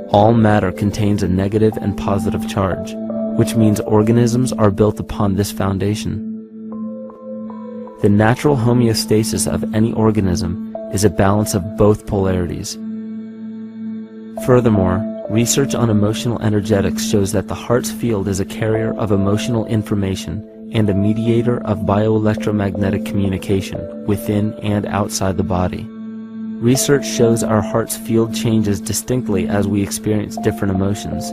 All matter contains a negative and positive charge, which means organisms are built upon this foundation. The natural homeostasis of any organism is a balance of both polarities. Furthermore, research on emotional energetics shows that the heart's field is a carrier of emotional information and a mediator of bioelectromagnetic communication within and outside the body. Research shows our heart's field changes distinctly as we experience different emotions.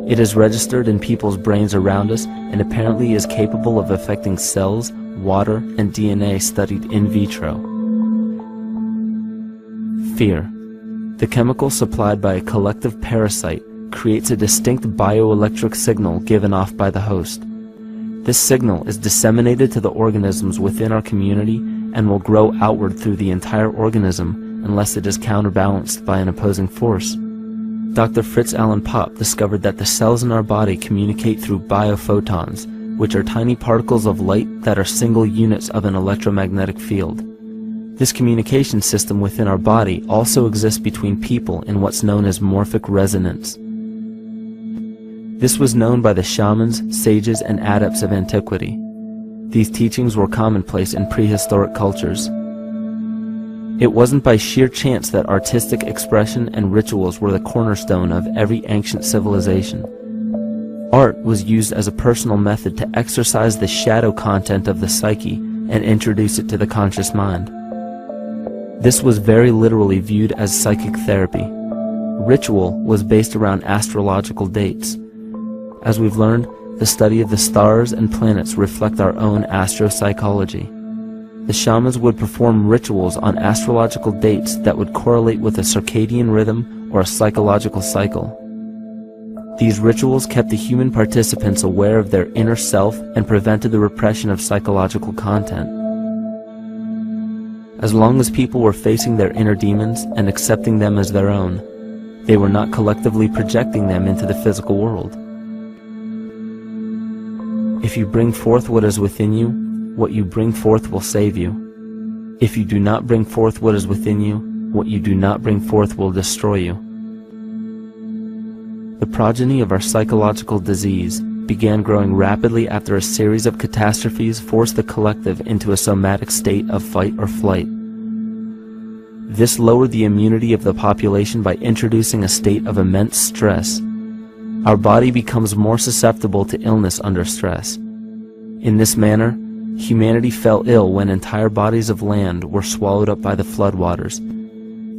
It is registered in people's brains around us and apparently is capable of affecting cells, water, and DNA studied in vitro. Fear. The chemical supplied by a collective parasite creates a distinct bioelectric signal given off by the host. This signal is disseminated to the organisms within our community and will grow outward through the entire organism unless it is counterbalanced by an opposing force. Dr. Fritz Alan Popp discovered that the cells in our body communicate through biophotons, which are tiny particles of light that are single units of an electromagnetic field. This communication system within our body also exists between people in what's known as morphic resonance. This was known by the shamans, sages, and adepts of antiquity. These teachings were commonplace in prehistoric cultures. It wasn't by sheer chance that artistic expression and rituals were the cornerstone of every ancient civilization. Art was used as a personal method to exercise the shadow content of the psyche and introduce it to the conscious mind. This was very literally viewed as psychic therapy. Ritual was based around astrological dates. As we've learned, the study of the stars and planets reflect our own astropsychology. The shamans would perform rituals on astrological dates that would correlate with a circadian rhythm or a psychological cycle. These rituals kept the human participants aware of their inner self and prevented the repression of psychological content. As long as people were facing their inner demons and accepting them as their own, they were not collectively projecting them into the physical world. If you bring forth what is within you, what you bring forth will save you. If you do not bring forth what is within you, what you do not bring forth will destroy you. The progeny of our psychological disease began growing rapidly after a series of catastrophes forced the collective into a somatic state of fight or flight. This lowered the immunity of the population by introducing a state of immense stress. Our body becomes more susceptible to illness under stress. In this manner, humanity fell ill when entire bodies of land were swallowed up by the floodwaters.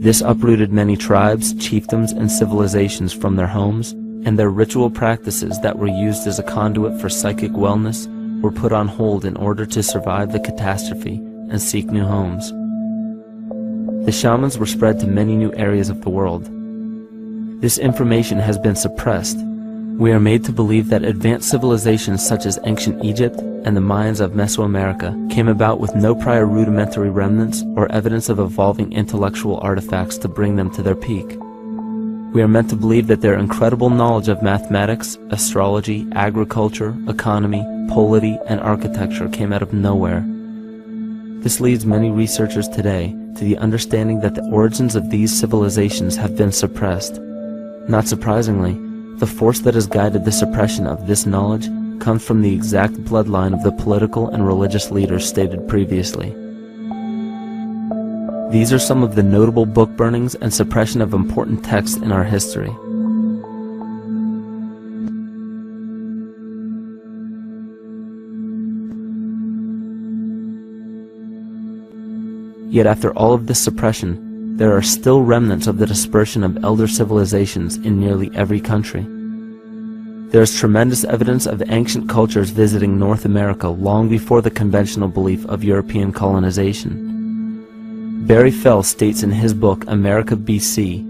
This uprooted many tribes, chiefdoms, and civilizations from their homes, and their ritual practices that were used as a conduit for psychic wellness were put on hold in order to survive the catastrophe and seek new homes. The shamans were spread to many new areas of the world. This information has been suppressed. We are made to believe that advanced civilizations such as ancient Egypt and the Mayans of Mesoamerica came about with no prior rudimentary remnants or evidence of evolving intellectual artifacts to bring them to their peak. We are meant to believe that their incredible knowledge of mathematics, astrology, agriculture, economy, polity, and architecture came out of nowhere. This leads many researchers today to the understanding that the origins of these civilizations have been suppressed. Not surprisingly, the force that has guided the suppression of this knowledge comes from the exact bloodline of the political and religious leaders stated previously. These are some of the notable book burnings and suppression of important texts in our history. Yet after all of this suppression, there are still remnants of the dispersion of elder civilizations in nearly every country. There is tremendous evidence of ancient cultures visiting North America long before the conventional belief of European colonization. Barry Fell states in his book America BC,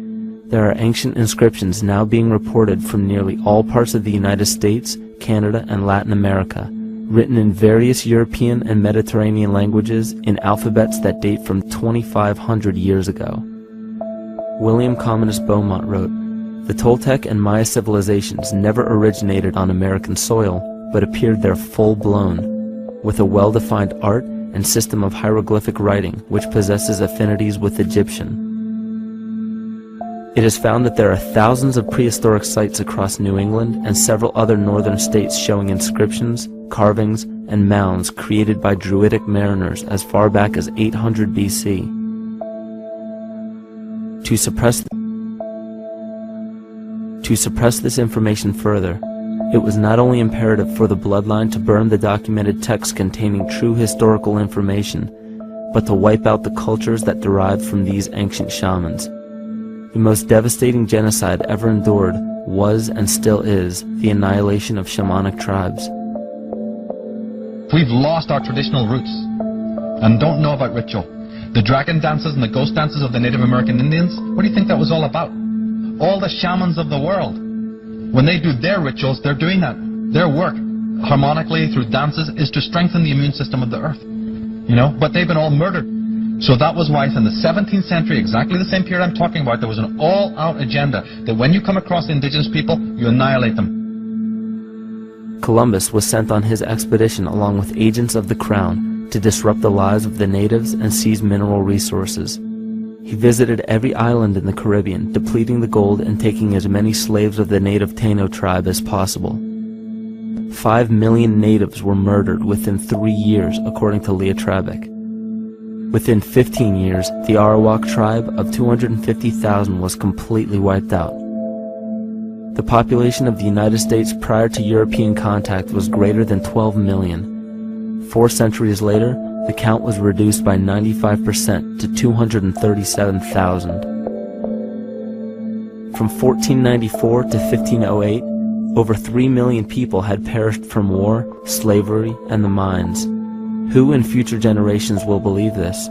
there are ancient inscriptions now being reported from nearly all parts of the United States, Canada, and Latin America, written in various European and Mediterranean languages in alphabets that date from 2,500 years ago. William Commonus Beaumont wrote, "The Toltec and Maya civilizations never originated on American soil, but appeared there full-blown, with a well-defined art and system of hieroglyphic writing which possesses affinities with Egyptian. It is found that there are thousands of prehistoric sites across New England and several other northern states showing inscriptions, carvings, and mounds created by Druidic mariners as far back as 800 BC. To suppress this information further, It was not only imperative for the bloodline to burn the documented texts containing true historical information, but to wipe out the cultures that derived from these ancient shamans. The most devastating genocide ever endured was and still is the annihilation of shamanic tribes. We've lost our traditional roots and don't know about ritual. The dragon dances and the ghost dances of the Native American Indians, what do you think that was all about? All the shamans of the world, when they do their rituals, they're doing that. Their work, harmonically through dances, is to strengthen the immune system of the earth. You know, but they've been all murdered. So that was why in the 17th century, exactly the same period I'm talking about, there was an all-out agenda that when you come across indigenous people, you annihilate them. Columbus was sent on his expedition along with agents of the crown to disrupt the lives of the natives and seize mineral resources. He visited every island in the Caribbean, depleting the gold and taking as many slaves of the native Taino tribe as possible. 5 million natives were murdered within 3 years, according to Leah Trabeck. Within 15 years, the Arawak tribe of 250,000 was completely wiped out. The population of the United States prior to European contact was greater than 12 million. 4 centuries later, the count was reduced by 95% to 237,000. From 1494 to 1508, over 3 million people had perished from war, slavery, and the mines. Who in future generations will believe this?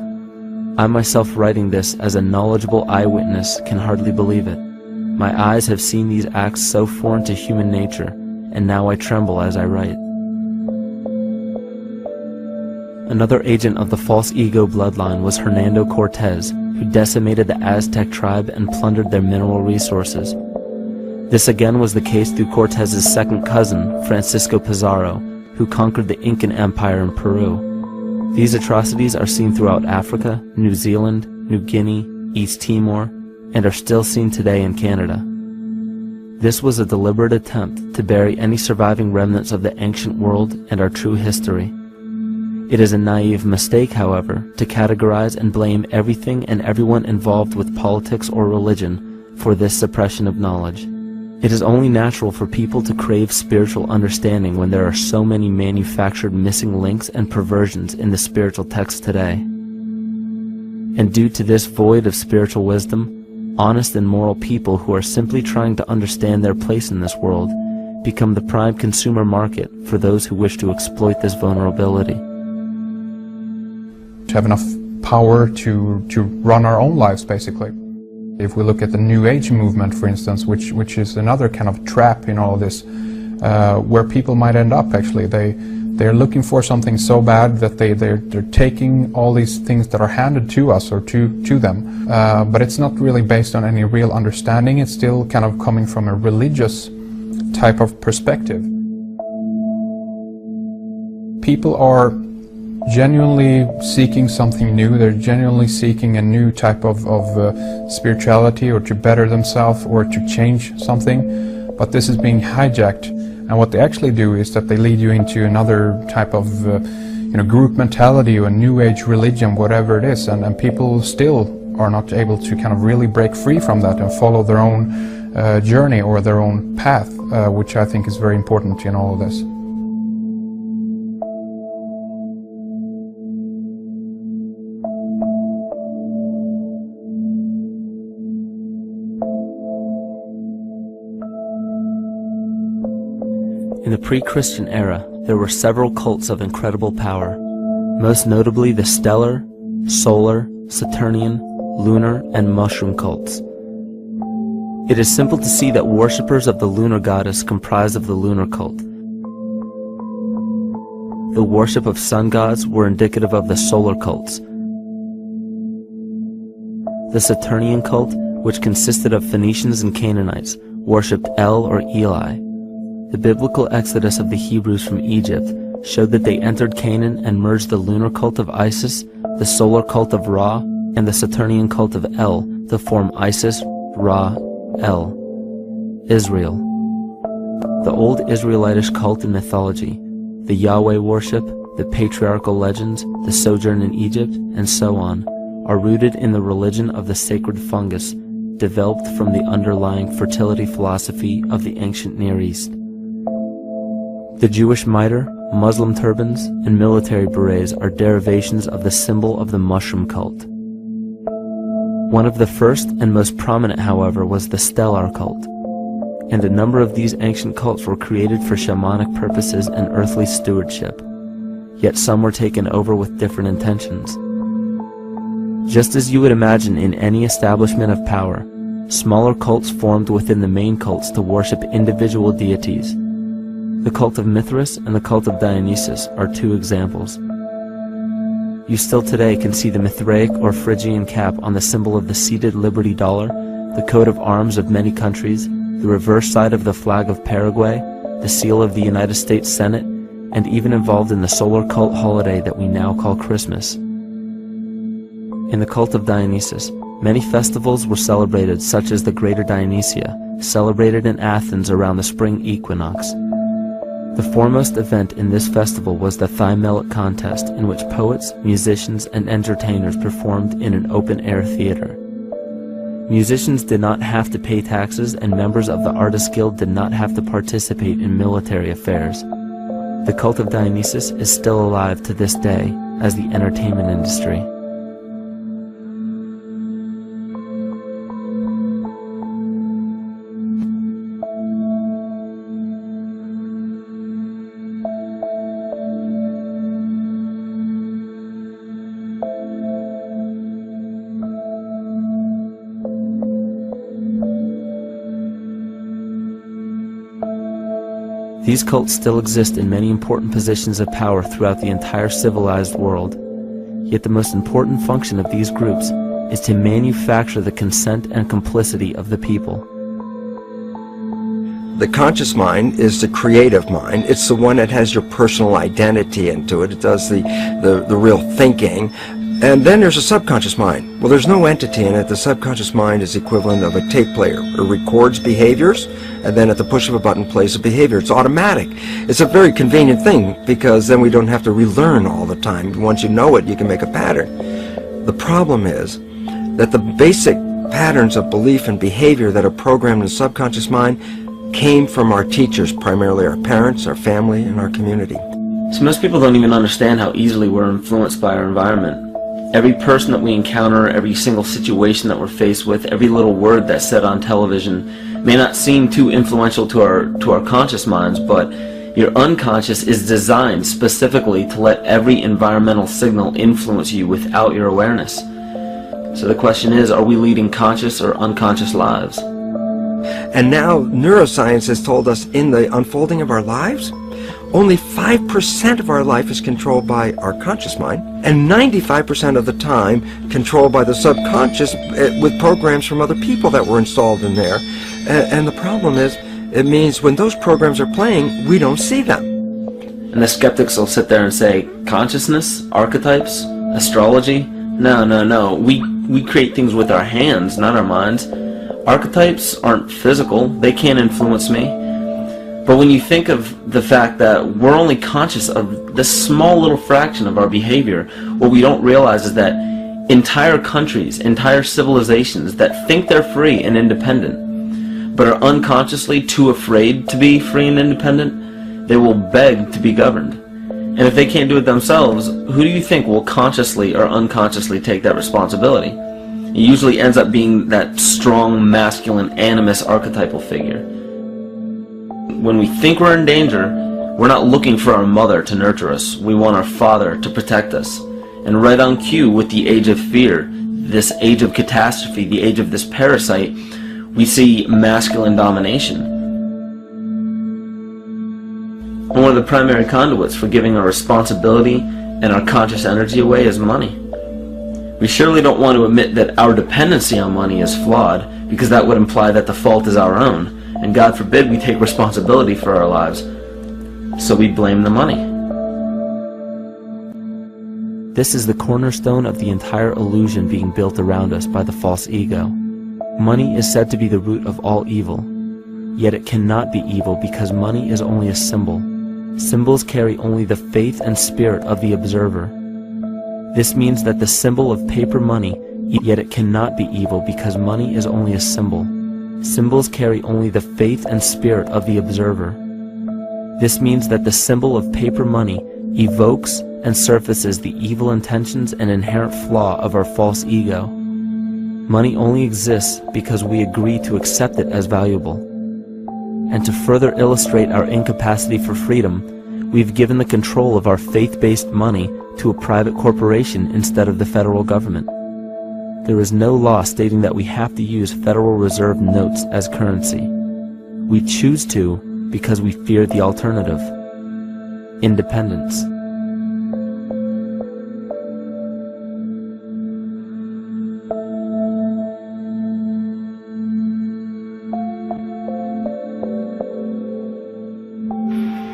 I myself, writing this as a knowledgeable eyewitness, can hardly believe it. My eyes have seen these acts so foreign to human nature, and now I tremble as I write. Another agent of the false ego bloodline was Hernando Cortez, who decimated the Aztec tribe and plundered their mineral resources. This again was the case through Cortez's second cousin, Francisco Pizarro, who conquered the Incan Empire in Peru. These atrocities are seen throughout Africa, New Zealand, New Guinea, East Timor, and are still seen today in Canada. This was a deliberate attempt to bury any surviving remnants of the ancient world and our true history. It is a naive mistake, however, to categorize and blame everything and everyone involved with politics or religion for this suppression of knowledge. It is only natural for people to crave spiritual understanding when there are so many manufactured missing links and perversions in the spiritual text today. And due to this void of spiritual wisdom, honest and moral people who are simply trying to understand their place in this world become the prime consumer market for those who wish to exploit this vulnerability. To have enough power to run our own lives, basically. If we look at the New Age movement, for instance, which is another kind of trap in all of this, where people might end up actually. They're looking for something so bad that they're taking all these things that are handed to us or to them, but it's not really based on any real understanding. It's still kind of coming from a religious type of perspective. People are genuinely seeking something new. They're genuinely seeking a new type of spirituality, or to better themselves, or to change something, but this is being hijacked, and what they actually do is that they lead you into another type of group mentality or New Age religion, whatever it is, and people still are not able to kind of really break free from that and follow their own journey or their own path, which I think is very important in all of this. In the pre-Christian era, there were several cults of incredible power, most notably the stellar, solar, Saturnian, lunar, and mushroom cults. It is simple to see that worshippers of the lunar goddess comprised of the lunar cult. The worship of sun gods were indicative of the solar cults. The Saturnian cult, which consisted of Phoenicians and Canaanites, worshipped El or Eli. The biblical exodus of the Hebrews from Egypt showed that they entered Canaan and merged the lunar cult of Isis, the solar cult of Ra, and the Saturnian cult of El to form Isis, Ra, El. Israel. The old Israelitish cult and mythology, the Yahweh worship, the patriarchal legends, the sojourn in Egypt, and so on, are rooted in the religion of the sacred fungus, developed from the underlying fertility philosophy of the ancient Near East. The Jewish mitre, Muslim turbans, and military berets are derivations of the symbol of the mushroom cult. One of the first and most prominent, however, was the stellar cult, and a number of these ancient cults were created for shamanic purposes and earthly stewardship, yet some were taken over with different intentions. Just as you would imagine in any establishment of power, smaller cults formed within the main cults to worship individual deities. The cult of Mithras and the cult of Dionysus are two examples. You still today can see the Mithraic or Phrygian cap on the symbol of the seated Liberty dollar, the coat of arms of many countries, the reverse side of the flag of Paraguay, the seal of the United States Senate, and even involved in the solar cult holiday that we now call Christmas. In the cult of Dionysus, many festivals were celebrated, such as the Greater Dionysia, celebrated in Athens around the spring equinox. The foremost event in this festival was the Thymelic contest, in which poets, musicians, and entertainers performed in an open-air theater. Musicians did not have to pay taxes, and members of the Artists Guild did not have to participate in military affairs. The cult of Dionysus is still alive to this day as the entertainment industry. These cults still exist in many important positions of power throughout the entire civilized world. Yet the most important function of these groups is to manufacture the consent and complicity of the people. The conscious mind is the creative mind. It's the one that has your personal identity into it. It does the real thinking. And then there's a subconscious mind. Well, there's no entity in it. The subconscious mind is the equivalent of a tape player. It records behaviors, and then at the push of a button plays a behavior. It's automatic. It's a very convenient thing, because then we don't have to relearn all the time. Once you know it, you can make a pattern. The problem is that the basic patterns of belief and behavior that are programmed in the subconscious mind came from our teachers, primarily our parents, our family, and our community. So most people don't even understand how easily we're influenced by our environment. Every person that we encounter, every single situation that we're faced with, every little word that's said on television may not seem too influential to our conscious minds, but your unconscious is designed specifically to let every environmental signal influence you without your awareness. So the question is, are we leading conscious or unconscious lives? And now neuroscience has told us in the unfolding of our lives, only 5% of our life is controlled by our conscious mind, and 95% of the time controlled by the subconscious with programs from other people that were installed in there. And the problem is, it means when those programs are playing, we don't see them. And the skeptics will sit there and say, consciousness, archetypes, astrology? No. We create things with our hands, not our minds. Archetypes aren't physical. They can't influence me. But when you think of the fact that we're only conscious of this small little fraction of our behavior, what we don't realize is that entire countries, entire civilizations that think they're free and independent, but are unconsciously too afraid to be free and independent, they will beg to be governed. And if they can't do it themselves, who do you think will consciously or unconsciously take that responsibility? It usually ends up being that strong, masculine, animus archetypal figure. When we think we're in danger, we're not looking for our mother to nurture us. We want our father to protect us. And right on cue with the age of fear, this age of catastrophe, the age of this parasite, we see masculine domination. And one of the primary conduits for giving our responsibility and our conscious energy away is money. We surely don't want to admit that our dependency on money is flawed, because that would imply that the fault is our own. And God forbid we take responsibility for our lives, so we blame the money. This is the cornerstone of the entire illusion being built around us by the false ego. Money is said to be the root of all evil, yet it cannot be evil because money is only a symbol. Symbols carry only the faith and spirit of the observer. This means that the symbol of paper money, yet it cannot be evil because money is only a symbol. Symbols carry only the faith and spirit of the observer. This means that the symbol of paper money evokes and surfaces the evil intentions and inherent flaw of our false ego. Money only exists because we agree to accept it as valuable. And to further illustrate our incapacity for freedom, we've given the control of our faith-based money to a private corporation instead of the federal government. There is no law stating that we have to use Federal Reserve notes as currency. We choose to because we fear the alternative: independence.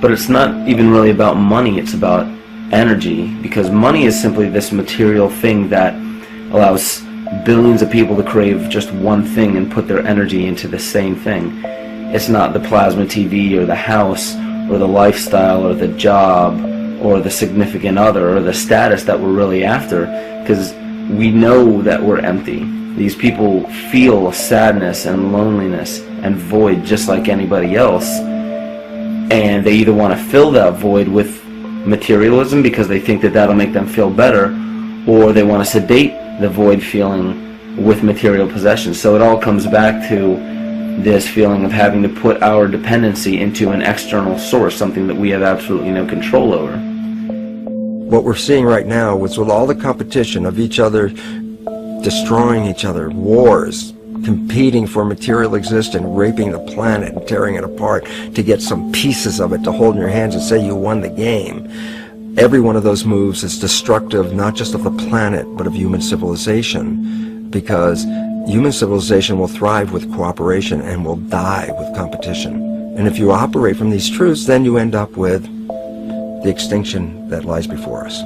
But it's not even really about money, it's about energy, because money is simply this material thing that allows billions of people to crave just one thing and put their energy into the same thing. It's not the plasma TV or the house or the lifestyle or the job or the significant other or the status that we're really after, because we know that we're empty. These people feel sadness and loneliness and void just like anybody else, and they either want to fill that void with materialism because they think that that'll make them feel better, or they want to sedate the void feeling with material possessions. So it all comes back to this feeling of having to put our dependency into an external source, something that we have absolutely no control over. What we're seeing right now is with all the competition of each other destroying each other, wars, competing for material existence, raping the planet and tearing it apart to get some pieces of it to hold in your hands and say you won the game. Every one of those moves is destructive, not just of the planet, but of human civilization, because human civilization will thrive with cooperation and will die with competition. And if you operate from these truths, then you end up with the extinction that lies before us.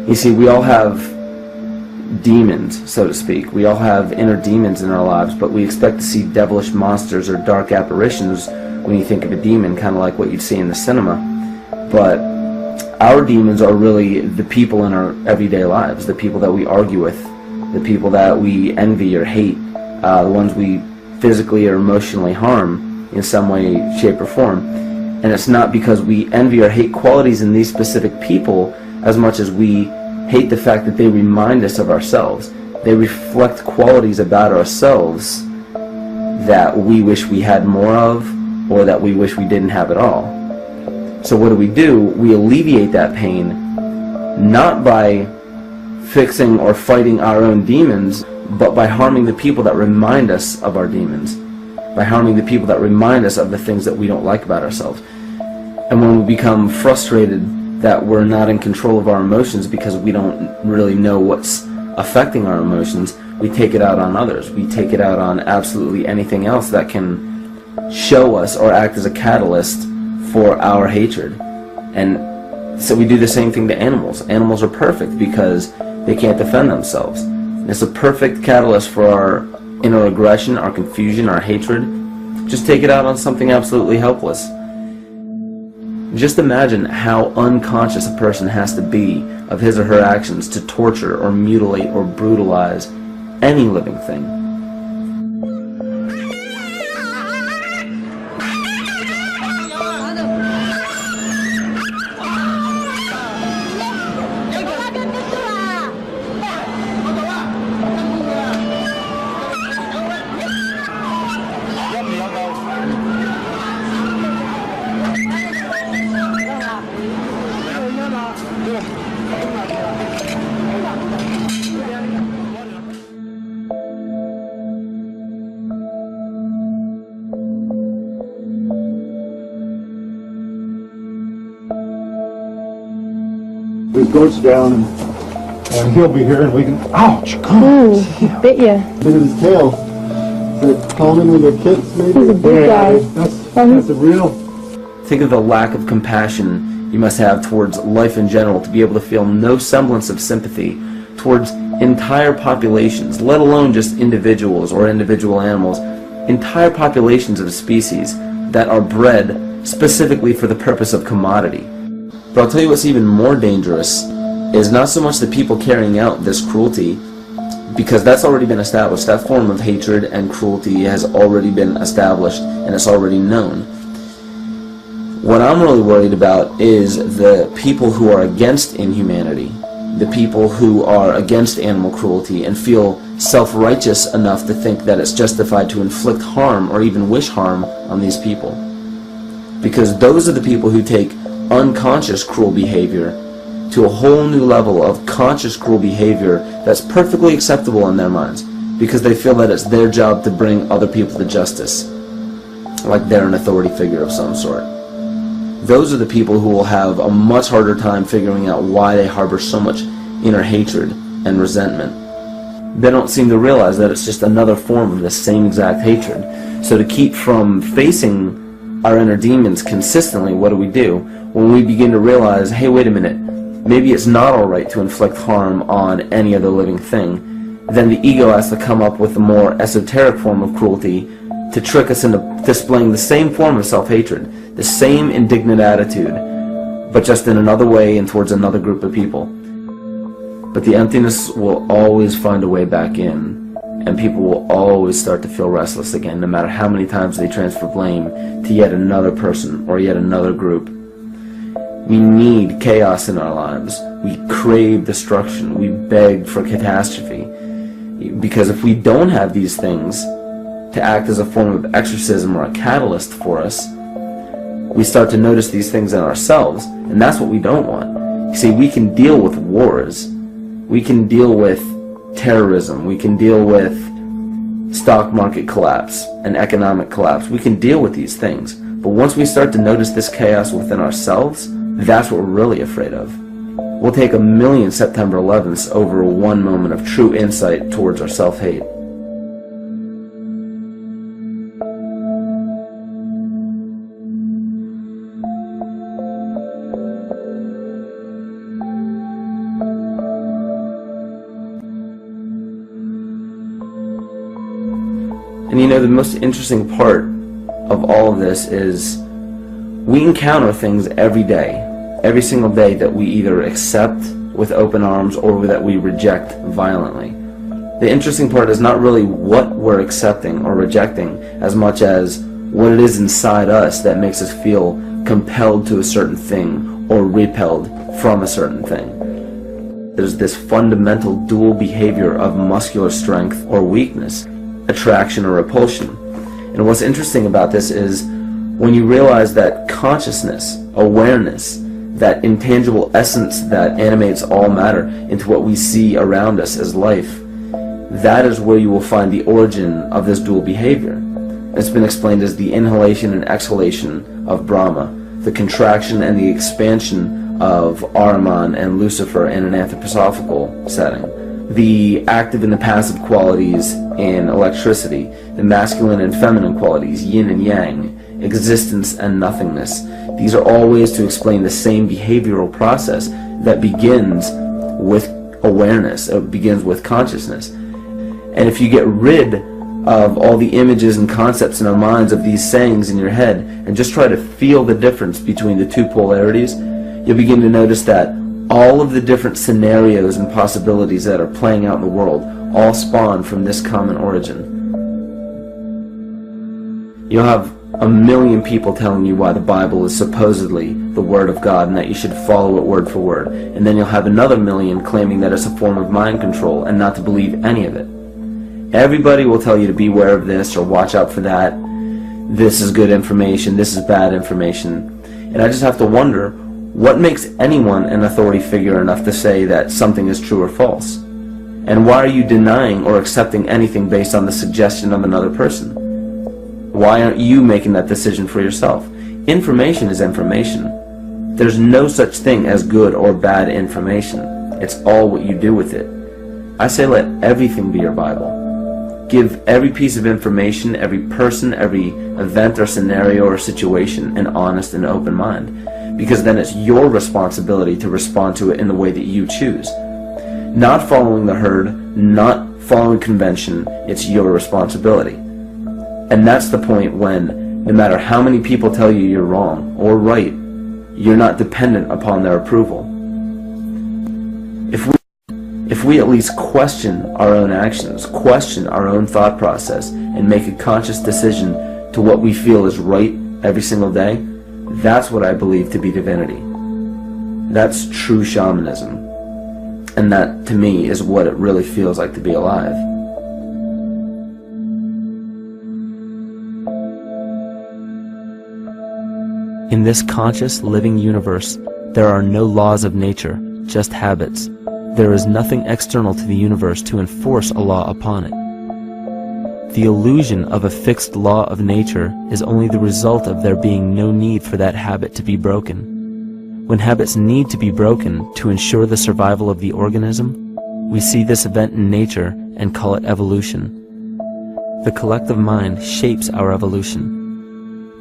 You see, we all have demons, so to speak. We all have inner demons in our lives, but we expect to see devilish monsters or dark apparitions when you think of a demon, kind of like what you'd see in the cinema. But our demons are really the people in our everyday lives, the people that we argue with, the people that we envy or hate, the ones we physically or emotionally harm in some way, shape, or form. And it's not because we envy or hate qualities in these specific people as much as we hate the fact that they remind us of ourselves. They reflect qualities about ourselves that we wish we had more of, or that we wish we didn't have at all. So what do? We alleviate that pain, not by fixing or fighting our own demons, but by harming the people that remind us of our demons, by harming the people that remind us of the things that we don't like about ourselves. And when we become frustrated that we're not in control of our emotions because we don't really know what's affecting our emotions, we take it out on others. We take it out on absolutely anything else that can show us or act as a catalyst for our hatred. And so we do the same thing to animals. Animals are perfect because they can't defend themselves. It's a perfect catalyst for our inner aggression, our confusion, our hatred. Just take it out on something absolutely helpless. Just imagine how unconscious a person has to be of his or her actions to torture or mutilate or brutalize any living thing. His goat's down, and he'll be here, and we can. Ouch! Come on! He bit you. Look at his tail. Is it common with the kids, maybe? He's a big guy. That's a real. Think of the lack of compassion you must have towards life in general to be able to feel no semblance of sympathy towards entire populations, let alone just individuals or individual animals, entire populations of species that are bred specifically for the purpose of commodity. But I'll tell you what's even more dangerous is not so much the people carrying out this cruelty, because that's already been established. That form of hatred and cruelty has already been established and it's already known. What I'm really worried about is the people who are against inhumanity, the people who are against animal cruelty and feel self-righteous enough to think that it's justified to inflict harm or even wish harm on these people. Because those are the people who take unconscious cruel behavior to a whole new level of conscious cruel behavior that's perfectly acceptable in their minds, because they feel that it's their job to bring other people to justice, like they're an authority figure of some sort. Those are the people who will have a much harder time figuring out why they harbor so much inner hatred and resentment. They don't seem to realize that it's just another form of the same exact hatred. So to keep from facing our inner demons consistently, what do? When we begin to realize, hey, wait a minute, maybe it's not alright to inflict harm on any other living thing, then the ego has to come up with a more esoteric form of cruelty to trick us into displaying the same form of self-hatred, the same indignant attitude, but just in another way and towards another group of people. But the emptiness will always find a way back in, and people will always start to feel restless again, no matter how many times they transfer blame to yet another person or yet another group. We need chaos in our lives. We crave destruction. We beg for catastrophe. Because if we don't have these things to act as a form of exorcism or a catalyst for us, we start to notice these things in ourselves, and that's what we don't want. You see, we can deal with wars. We can deal with terrorism. We can deal with stock market collapse and economic collapse. We can deal with these things. But once we start to notice this chaos within ourselves, that's what we're really afraid of. We'll take 1,000,000 September 11ths over one moment of true insight towards our self-hate. And you know, the most interesting part of all of this is we encounter things every day, every single day, that we either accept with open arms or that we reject violently. The interesting part is not really what we're accepting or rejecting as much as what it is inside us that makes us feel compelled to a certain thing or repelled from a certain thing. There's this fundamental dual behavior of muscular strength or weakness, attraction or repulsion. And what's interesting about this is when you realize that consciousness, awareness, that intangible essence that animates all matter into what we see around us as life, that is where you will find the origin of this dual behavior. It's been explained as the inhalation and exhalation of Brahma, the contraction and the expansion of Ahriman and Lucifer in an anthroposophical setting, the active and the passive qualities in electricity, the masculine and feminine qualities, yin and yang, existence and nothingness. These are all ways to explain the same behavioral process that begins with awareness, it begins with consciousness. And if you get rid of all the images and concepts in our minds of these sayings in your head and just try to feel the difference between the two polarities, you'll begin to notice that all of the different scenarios and possibilities that are playing out in the world all spawn from this common origin. You'll have 1,000,000 people telling you why the Bible is supposedly the Word of God and that you should follow it word for word. And then you'll have another 1,000,000 claiming that it's a form of mind control and not to believe any of it. Everybody will tell you to beware of this or watch out for that. This is good information, this is bad information. And I just have to wonder, what makes anyone an authority figure enough to say that something is true or false? And why are you denying or accepting anything based on the suggestion of another person? Why aren't you making that decision for yourself? Information is information. There's no such thing as good or bad information. It's all what you do with it. I say let everything be your Bible. Give every piece of information, every person, every event or scenario or situation an honest and open mind. Because then it's your responsibility to respond to it in the way that you choose. Not following the herd, not following convention, it's your responsibility. And that's the point when, no matter how many people tell you you're wrong or right, you're not dependent upon their approval. If we at least question our own actions, question our own thought process, and make a conscious decision to what we feel is right every single day, That's what I believe to be divinity. That's true shamanism. And that, to me, is what it really feels like to be alive. In this conscious, living universe, there are no laws of nature, just habits. There is nothing external to the universe to enforce a law upon it. The illusion of a fixed law of nature is only the result of there being no need for that habit to be broken. When habits need to be broken to ensure the survival of the organism, we see this event in nature and call it evolution. The collective mind shapes our evolution.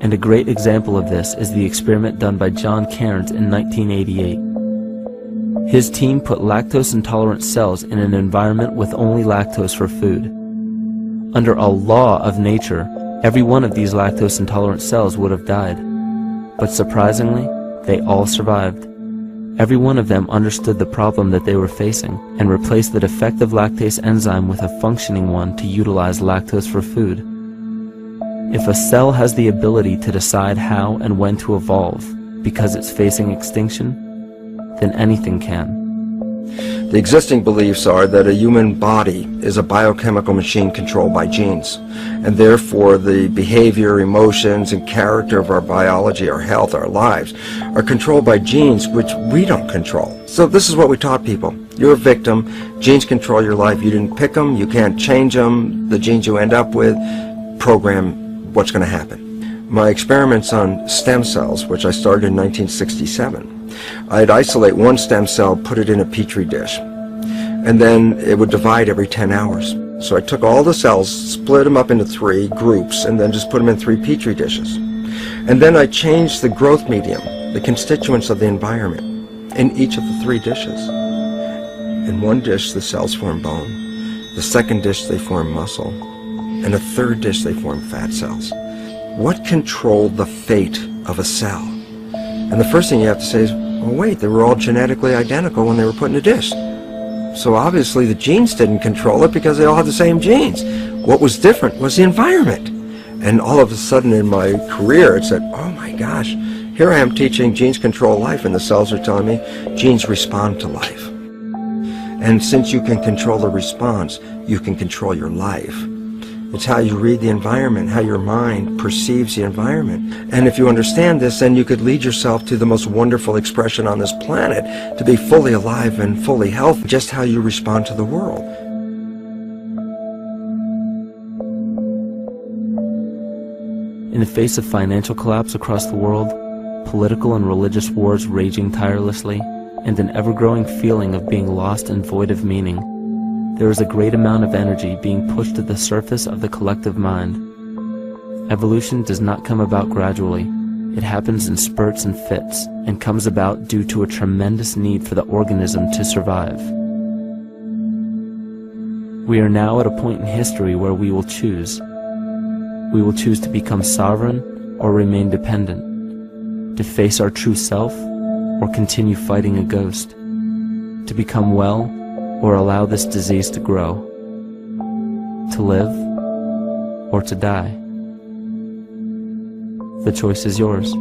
And a great example of this is the experiment done by John Cairns in 1988. His team put lactose-intolerant cells in an environment with only lactose for food. Under a law of nature, every one of these lactose-intolerant cells would have died. But surprisingly, they all survived. Every one of them understood the problem that they were facing and replaced the defective lactase enzyme with a functioning one to utilize lactose for food. If a cell has the ability to decide how and when to evolve because it's facing extinction, then anything can. The existing beliefs are that a human body is a biochemical machine controlled by genes, and therefore the behavior, emotions, and character of our biology, our health, our lives, are controlled by genes which we don't control. So this is what we taught people. You're a victim. Genes control your life. You didn't pick them. You can't change them. The genes you end up with program what's going to happen. My experiments on stem cells, which I started in 1967, I'd isolate one stem cell, put it in a petri dish, and then it would divide every 10 hours. So I took all the cells, split them up into 3 groups, and then just put them in 3 petri dishes. And then I changed the growth medium, the constituents of the environment, in each of the 3 dishes. In one dish, the cells form bone. The second dish, they form muscle. In a third dish, they form fat cells. What controlled the fate of a cell? And the first thing you have to say is, well, wait, they were all genetically identical when they were put in a dish. So obviously the genes didn't control it because they all had the same genes. What was different was the environment. And all of a sudden in my career, it said, oh my gosh, here I am teaching genes control life, and the cells are telling me genes respond to life. And since you can control the response, you can control your life. It's how you read the environment, how your mind perceives the environment. And if you understand this, then you could lead yourself to the most wonderful expression on this planet, to be fully alive and fully healthy, just how you respond to the world. In the face of financial collapse across the world, political and religious wars raging tirelessly, and an ever-growing feeling of being lost and void of meaning, there is a great amount of energy being pushed to the surface of the collective mind. Evolution does not come about gradually. It happens in spurts and fits, and comes about due to a tremendous need for the organism to survive. We are now at a point in history where we will choose. We will choose to become sovereign or remain dependent, to face our true self or continue fighting a ghost, to become well or allow this disease to grow, to live or to die. The choice is yours.